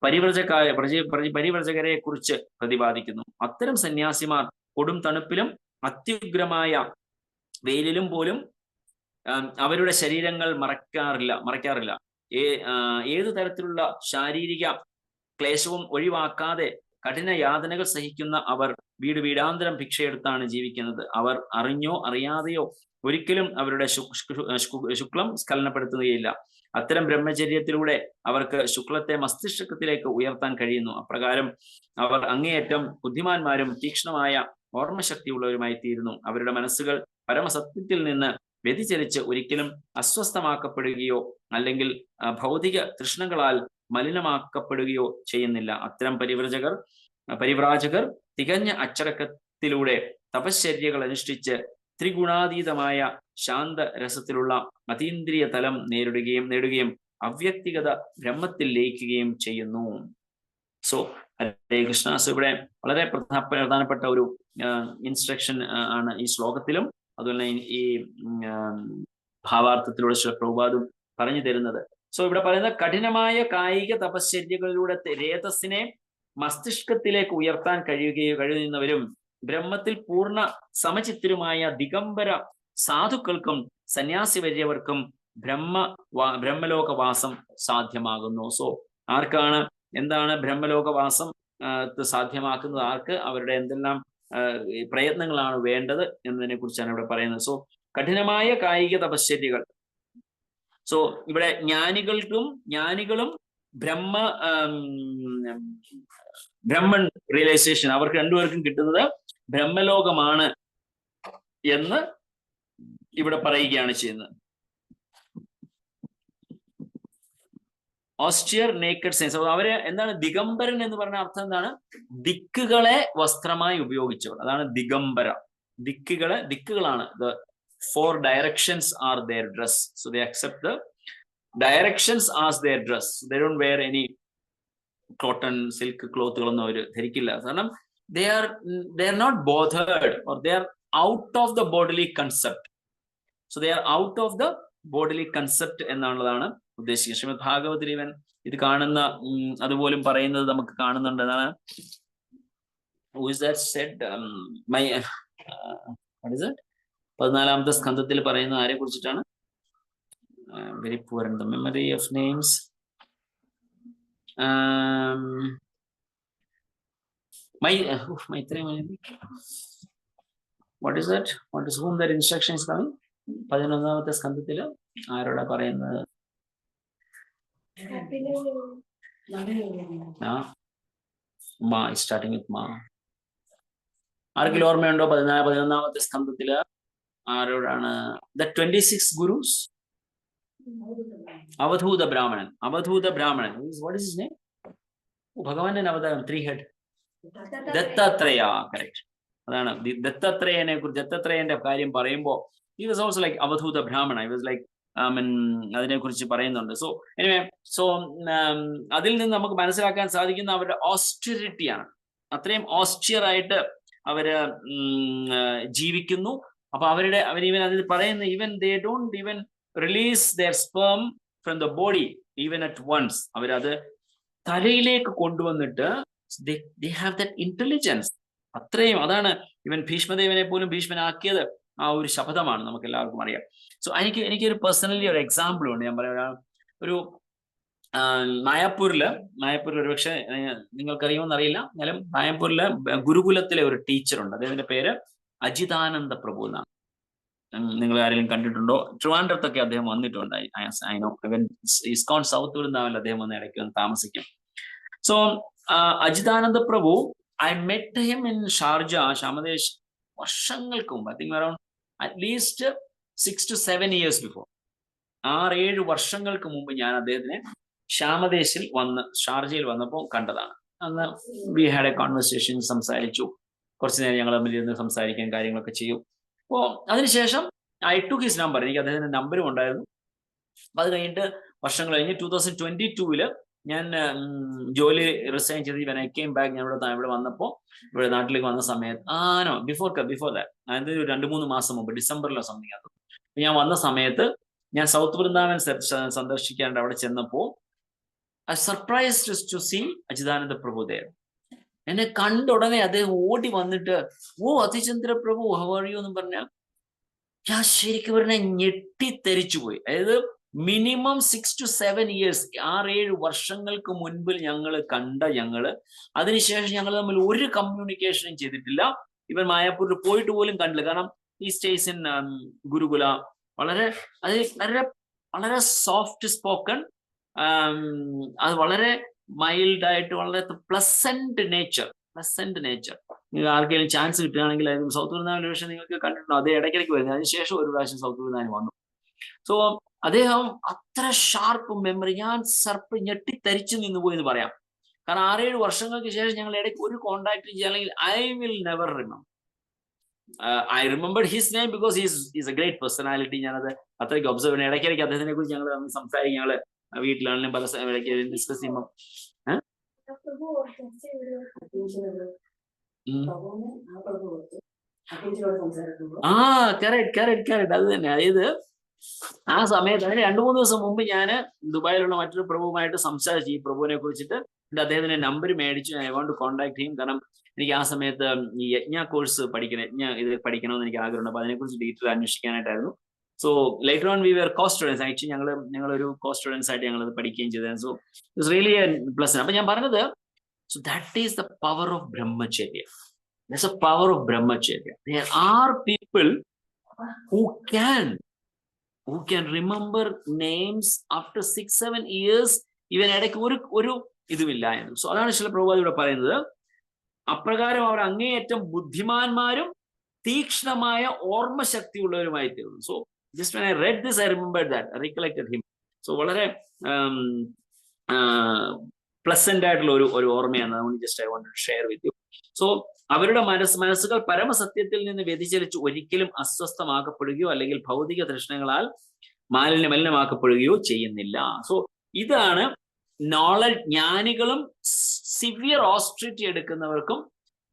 പരിവ്രജകരെ കുറിച്ച് പ്രതിപാദിക്കുന്നു. അത്തരം സന്യാസിമാർ കൊടും തണുപ്പിലും അത്യുഗ്രമായ വെയിലിലും പോലും അവരുടെ ശരീരങ്ങൾ മറയ്ക്കാറില്ല. ഏതു തരത്തിലുള്ള ശാരീരിക ക്ലേശവും ഒഴിവാക്കാതെ കഠിന യാതനകൾ സഹിക്കുന്ന അവർ വീടാന്തരം ഭിക്ഷയെടുത്താണ് ജീവിക്കുന്നത്. അവർ അറിഞ്ഞോ അറിയാതെയോ ഒരിക്കലും അവരുടെ ശുക്ലം സ്ഖലനപ്പെടുത്തുകയില്ല. അത്തരം ബ്രഹ്മചര്യത്തിലൂടെ അവർക്ക് ശുക്ലത്തെ മസ്തിഷ്കത്തിലേക്ക് ഉയർത്താൻ കഴിയുന്നു. അപ്രകാരം അവർ അങ്ങേയറ്റം ബുദ്ധിമാന്മാരും തീക്ഷ്ണമായ ഓർമ്മശക്തിയുള്ളവരുമായി തീരുന്നു. അവരുടെ മനസ്സുകൾ പരമസത്യത്തിൽ നിന്ന് വ്യതിചലിച്ച് ഒരിക്കലും അസ്വസ്ഥമാക്കപ്പെടുകയോ അല്ലെങ്കിൽ ഭൗതിക തൃഷ്ണകളാൽ മലിനമാക്കപ്പെടുകയോ ചെയ്യുന്നില്ല. അത്തരം പരിവ്രാജകർ തികഞ്ഞ അച്ചടക്കത്തിലൂടെ തപശ്ചര്യകൾ അനുഷ്ഠിച്ച് ത്രിഗുണാതീതമായ ശാന്ത രസത്തിലുള്ള അതീന്ദ്രിയ തലം നേടുകയും അവ്യക്തിഗത ബ്രഹ്മത്തിൽ ലയിക്കുകയും ചെയ്യുന്നു. സോ ഹരേ കൃഷ്ണ. സോ ഇവിടെ വളരെ പ്രധാനപ്പെട്ട ഒരു ഇൻസ്ട്രക്ഷൻ ആണ് ഈ ശ്ലോകത്തിലും അതുപോലെ ഈ ഭാവാർത്ഥത്തിലൂടെ ശ്രീ പ്രഭുപാദും പറഞ്ഞു തരുന്നത്. സോ ഇവിടെ പറയുന്നത് കഠിനമായ കായിക തപശ്ചര്യകളിലൂടെ രേതസ്സിനെ മസ്തിഷ്കത്തിലേക്ക് ഉയർത്താൻ കഴിയുന്നവരും ബ്രഹ്മത്തിൽ പൂർണ്ണ സമചിത്തരുമായ ദിഗംബര സാധുക്കൾക്കും സന്യാസിവര്യവർക്കും ബ്രഹ്മലോകവാസം സാധ്യമാകുന്നു. സോ എന്താണ് ബ്രഹ്മലോകവാസം സാധ്യമാക്കുന്നത്? ആർക്ക്? അവരുടെ എന്തെല്ലാം പ്രയത്നങ്ങളാണ് വേണ്ടത് എന്നതിനെ കുറിച്ചാണ് ഇവിടെ പറയുന്നത്. സോ കഠിനമായ കായിക തപശ്ചര്യകൾ. സോ ഇവിടെ ജ്ഞാനികളും ബ്രഹ്മൺ റിയലൈസേഷൻ അവർക്ക് രണ്ടുപേർക്കും കിട്ടുന്നത് ബ്രഹ്മലോകമാണ് എന്ന് ഇവിടെ പറയുകയാണ് ചെയ്യുന്നത്. Austere naked sense. അവര് എന്താണ് ദിഗംബരൻ എന്ന് പറഞ്ഞ അർത്ഥം എന്താണ്? ദിക്കുകളെ വസ്ത്രമായി ഉപയോഗിച്ചവർ, അതാണ് Digambara. ദിക്കുകളാണ്. The 4 directions are their dress, so they accept the directions as their dress. They don't wear any cotton silk ക്ലോത്തുകളൊന്നും അവർ ധരിക്കില്ല. കാരണം they are not bothered, or they are out of the bodily concept. So they are out of the bodily concept എന്നുള്ളതാണ് ഉദ്ദേശിക്കുന്നത്. ശ്രീമദ് ഭാഗവതത്തിൽ ഇവൻ ഇത് കാണുന്ന അതുപോലും പറയുന്നത് നമുക്ക് കാണുന്നുണ്ട്. എന്താണ് who is that said what is it 14ാമത്തെ സ്കന്ധത്തിൽ പറയുന്ന ആരെ കുറിച്ചിട്ടാണ്? Very poor in the memory of names. what is that? What is whom that instruction is coming? 11ാമത്തെ സ്കന്ധത്തിൽ ആരോടാ പറയുന്നത്? മാ, സ്റ്റാർട്ടിങ് വിത്ത് മാ. ആർക്കെങ്കിലും ഓർമ്മയുണ്ടോ? 11ാമത്തെ സ്കന്ധത്തില് ആരോടാണ്? ദ 26 ഗുരുസ്. അവധൂത ബ്രാഹ്മണൻ. What is his name? ഭഗവാന്റെ അവതാരം 3 head ദത്താത്രേയ. കറക്റ്റ്. അതാണ് ദത്താത്രേയനെ കുറിച്ച്. ദത്താത്രേയന്റെ കാര്യം പറയുമ്പോ he was also like അവധൂത ബ്രാഹ്മണ. he was like അതിനെ കുറിച്ച് പറയുന്നുണ്ട്. സോ എനിവേ, സോ അതിൽ നിന്ന് നമുക്ക് മനസ്സിലാക്കാൻ സാധിക്കുന്ന അവരുടെ ഓസ്റ്ററിറ്റിയാണ്. അത്രയും ഓസ്റ്റിയർ ആയിട്ട് അവര് ജീവിക്കുന്നു. അപ്പൊ അവരിവൻ അതിൽ പറയുന്ന even they don't even release their sperm from the body even at once. അവരത് തലയിലേക്ക് കൊണ്ടുവന്നിട്ട് they have that intelligence. അത്രയും. അതാണ് ഇവൻ ഭീഷ്മദേവനെ പോലും ഭീഷ്മനാക്കിയത് ആ ഒരു ശബ്ദമാണ്, നമുക്ക് എല്ലാവർക്കും അറിയാം. സോ എനിക്കൊരു പേഴ്സണലി ഒരു എക്സാമ്പിൾ ഉണ്ട്. ഞാൻ പറയാം, ഒരു മായാപ്പൂരില് ഒരുപക്ഷെ നിങ്ങൾക്കറിയുമെന്ന് അറിയില്ല, എന്നാലും മായാപ്പൂരില് ഗുരുകുലത്തിലെ ഒരു ടീച്ചറുണ്ട്. അദ്ദേഹത്തിന്റെ പേര് അജിതാനന്ദ പ്രഭു എന്നാണ്. നിങ്ങൾ ആരെങ്കിലും കണ്ടിട്ടുണ്ടോ? ട്രിവാൻഡ്രത്തൊക്കെ അദ്ദേഹം വന്നിട്ടുണ്ട്. I know. Even ISKCON south വൃന്ദാവനിൽ അദ്ദേഹം വന്ന് ഇടയ്ക്ക് വന്ന് താമസിക്കും. So Ajitananda Prabhu, I met him in Sharjah, ഷാമദേശ്, വർഷങ്ങൾക്ക് മുമ്പ്. I think around at least 6 to 7 years before. 6-7 വർഷങ്ങൾക്ക് മുമ്പ് ഞാൻ അദ്ദേഹത്തിനെ ഷാമദേശിൽ ഷാർജയിൽ വന്നപ്പോൾ കണ്ടതാണ്. അന്ന് വി ഹാഡ് എ കോൺവെർസേഷൻ, സംസാരിച്ചു. കുറച്ചു നേരം ഞങ്ങൾ തമ്മിൽ ഇരുന്ന് സംസാരിക്കാൻ കാര്യങ്ങളൊക്കെ ചെയ്യും. അപ്പോൾ അതിനുശേഷം ഐ ടുക്ക് ഹിസ് നമ്പർ. എനിക്ക് അദ്ദേഹത്തിന്റെ നമ്പരും ഉണ്ടായിരുന്നു. അപ്പൊ അത് കഴിഞ്ഞിട്ട് വർഷങ്ങൾ കഴിഞ്ഞ് 2022 ഞാൻ ജോലി റിസൈൻ ചെയ്ത് when I came back, ഞാൻ ഇവിടെ വന്നപ്പോൾ, ഇവിടെ നാട്ടിലേക്ക് വന്ന സമയത്ത് ബിഫോർ ദാറ്റ്, അതായത് 2-3 മാസം മുമ്പ്, ഡിസംബറിലോ സംതിങ് അത് ഞാൻ വന്ന സമയത്ത് ഞാൻ സൗത്ത് വൃന്ദാവൻ സന്ദർശിക്കാണ്ട് അവിടെ ചെന്നപ്പോ I surprised to see അജിതാനന്ദ Prabhu there. എന്നെ കണ്ട ഉടനെ അദ്ദേഹം ഓടി വന്നിട്ട്, ഓ അതിചന്ദ്ര പ്രഭു, ഹൗ ആർ യു എന്ന് പറഞ്ഞാൽ ഞാൻ ശരിക്കും പറഞ്ഞാൽ ഞെട്ടിത്തെരിച്ചു പോയി. അതായത് മിനിമം 6 to 7 years, 6-7 വർഷങ്ങൾക്ക് മുൻപിൽ ഞങ്ങള് അതിനുശേഷം ഞങ്ങൾ തമ്മിൽ ഒരു കമ്മ്യൂണിക്കേഷനും ചെയ്തിട്ടില്ല. ഇവൻ മായാപ്പൂരിൽ പോയിട്ട് പോലും കണ്ടില്ല. കാരണം ഈ സ്റ്റേസ് ഇൻ ഗുരുകുല. വളരെ വളരെ സോഫ്റ്റ് സ്പോക്കൺ, അത് വളരെ മൈൽഡ് ആയിട്ട്, വളരെ പ്ലസന്റ് നേച്ചർ. നിങ്ങൾ ആർക്കെങ്കിലും ചാൻസ് കിട്ടുകയാണെങ്കിൽ, സൗത്ത് വൃന്ദാവൻ പക്ഷേ നിങ്ങൾക്ക് കണ്ടിട്ടുണ്ടോ? അത് ഇടയ്ക്കിടയ്ക്ക് വരുന്നത്. അതിനുശേഷം ഒരു പ്രാവശ്യം സൗത്ത് വൃന്ദാവൻ വന്നു. സോ അദ്ദേഹം അത്ര ഷാർപ്പ് മെമ്മറി. ഞാൻ ഞെട്ടിത്തരിച്ചു നിന്നുപോയി എന്ന് പറയാം. കാരണം 6-7 വർഷങ്ങൾക്ക് ശേഷം ഞങ്ങൾ ഇടയ്ക്ക് ഒരു കോണ്ടാക്ട് ചെയ്യുകയാണെങ്കിൽ I will never remember. I remembered his name because is A great personality. ഞാനത് അത്രയ്ക്ക് ഒബ്സർവ് ചെയ്യണം. ഇടയ്ക്കിടയ്ക്ക് അദ്ദേഹത്തിനെ കുറിച്ച് ഞങ്ങൾ സംസാരിക്കും. ഞങ്ങള് വീട്ടിലാണെങ്കിലും പല ഇടയ്ക്ക് ഡിസ്കസ് ചെയ്യുമ്പോൾ കറക്റ്റ് അത് തന്നെ. അതായത് ആ സമയത്ത്, അതിന് 2-3 ദിവസം മുമ്പ് ഞാൻ ദുബായിലുള്ള മറ്റൊരു പ്രഭുവുമായിട്ട് സംസാരിച്ചു ഈ പ്രഭുവിനെ കുറിച്ചിട്ട്. അദ്ദേഹത്തിന്റെ നമ്പർ മേടിച്ചു. I want to contact him. കാരണം എനിക്ക് ആ സമയത്ത് ഈ യജ്ഞ കോഴ്സ് ഇത് പഠിക്കണമെന്ന് എനിക്ക് ആഗ്രഹമുണ്ട്. അപ്പൊ അതിനെക്കുറിച്ച് ഡീറ്റെയിൽ അന്വേഷിക്കാനായിട്ടായിരുന്നു. So later on we were co students. Actually ഞങ്ങളൊരു കോ സ്റ്റുഡൻസ് ആയിട്ട് ഞങ്ങൾ പഠിക്കുകയും ചെയ്തത്. So it's really a plus. അപ്പൊ ഞാൻ പറഞ്ഞത്, so that is the power of brahmacharya. That's a power of brahmacharya. There are people who can remember names after 6-7 years. ഇവൻ ഇടയ്ക്ക് ഒരു ഇതുമില്ല എന്ന്. സോ അതാണ് ശ്രീല പ്രഭുപാദ് ഇവിടെ പറയുന്നത്. അപ്രകാരം അവർ അങ്ങേയറ്റം ബുദ്ധിമാന്മാരും തീക്ഷ്ണമായ ഓർമ്മശക്തി ഉള്ളവരുമായി തീർന്നു. So just when I read this, I remembered that, I recollected him. So വളരെ പ്ലസന്റ് ആയിട്ടുള്ള ഒരു ഓർമ്മയാണ്. Just I want to share with you. So അവരുടെ മനസ്സുകൾ പരമസത്യത്തിൽ നിന്ന് വ്യതിചലിച്ച് ഒരിക്കലും അസ്വസ്ഥമാക്കപ്പെടുകയോ അല്ലെങ്കിൽ ഭൗതിക തൃഷ്ണങ്ങളാൽ മലിനമാക്കപ്പെടുകയോ ചെയ്യുന്നില്ല. സോ ഇതാണ് നോളജ്. ജ്ഞാനികളും സിവിയർ ഓസ്ട്രിറ്റി എടുക്കുന്നവർക്കും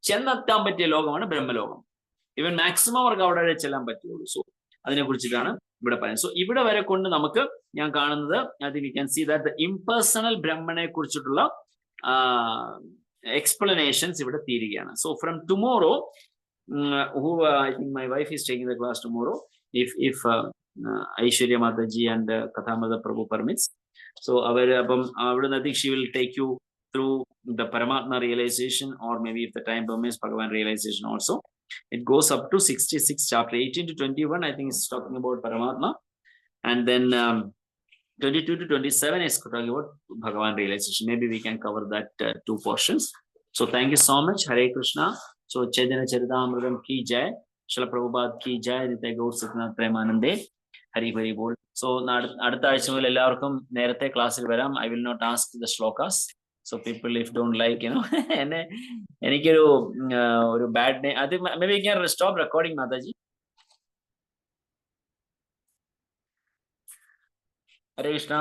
ചെന്നെത്താൻ പറ്റിയ ലോകമാണ് ബ്രഹ്മലോകം. ഈവൻ മാക്സിമം അവർക്ക് അവിടെ ചെല്ലാൻ പറ്റുള്ളൂ. സോ അതിനെ കുറിച്ചിട്ടാണ് ഇവിടെ പറയുന്നത്. സോ ഇവിടെ വരെ കൊണ്ട് നമുക്ക് ഞാൻ കാണുന്നത്, I think you can see that the impersonal ബ്രഹ്മനെ കുറിച്ചിട്ടുള്ള എക്സ്പ്ലനേഷൻസ് ഇവിടെ തീരുകയാണ്. So from tomorrow, I think my wife is taking the class tomorrow, if Aishwarya Mataji and Kathamada Prabhu permits. So അപ്പം അവിടുന്ന് I think she will take you through the Paramatma realization, or maybe if the time permits, Bhagavan realization also. It goes up to 66, chapter 18 to 21, I think it's talking about Paramatma. And then 22 to 27 is talking about Bhagavan realization. Maybe we can cover that two portions. So thank you so much. Hare Krishna. So Chaitanya Charitamrita ki jai, Srila Prabhupada ki jai, Nitya Gaur Satnath Premanande, Hari Hari Bol. So അടുത്ത ആഴ്ച മുതൽ എല്ലാവർക്കും നേരത്തെ ക്ലാസ്സിൽ വരാം. I will not ask the shlokas. So people, if don't like, എനിക്കൊരു bad name. I think maybe you can stop recording, Mataji. Hare Krishna.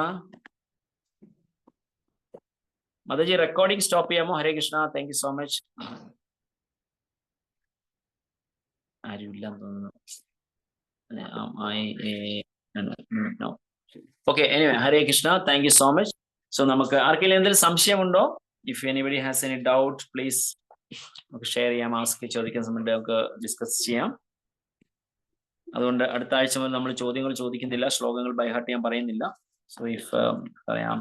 Mataji, recording stop ചെയ്യാമോ? Hare Krishna. Thank you so much. ആരുമില്ല തോന്നുന്നു. No. Okay, anyway, Hare Krishna. Thank you so much. So നമുക്ക് ആർക്കെങ്കിലും എന്തെങ്കിലും സംശയമുണ്ടോ? If anybody has any doubt, please നമുക്ക് share ചെയ്യാം, ask ചോദിക്കാൻ സമയത്ത് നമുക്ക് ഡിസ്കസ് ചെയ്യാം. അതുകൊണ്ട് അടുത്ത ആഴ്ച മുതൽ നമ്മൾ ചോദ്യങ്ങൾ ചോദിക്കുന്നില്ല, ശ്ലോകങ്ങൾ ബൈഹാർട്ട് ചെയ്യാൻ പറയുന്നില്ല. സോ ഇഫ് പറയാം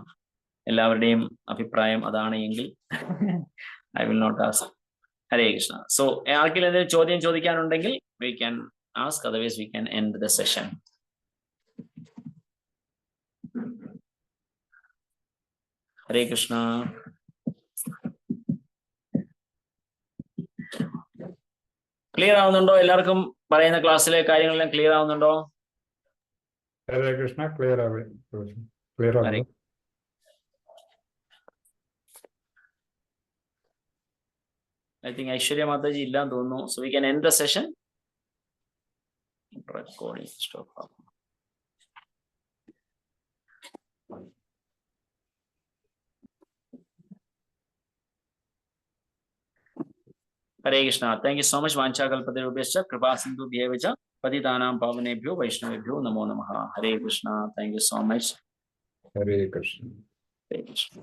എല്ലാവരുടെയും അഭിപ്രായം അതാണ് എങ്കിൽ I will not ask. Hare Krishna. So ആർക്കെങ്കിലും എന്തെങ്കിലും ചോദ്യം ചോദിക്കാനുണ്ടെങ്കിൽ we can ask, otherwise we can end the session. Hare Krishna. Clear ആവുന്നുണ്ടോ? എല്ലാവർക്കും പറയുന്ന ക്ലാസ്സിലെ കാര്യങ്ങളെല്ലാം ക്ലിയർ ആവുന്നുണ്ടോ? ഹരേ കൃഷ്ണ. ക്ലിയർ ആവേ. ക്ലിയർ ആവേ. I think Aishwarya Mataji ഇല്ലാന്ന് തോന്നുന്നു. So we can end the session. Recording stop. Hare Krishna. Thank you so much. Vancha kalpatarubhyascha kripa sindhubhyeva cha patitanam pavanebhyo vaishnavebhyo namo namaha. Hare Krishna. Thank you so much. Hare Krishna. Hare Krishna.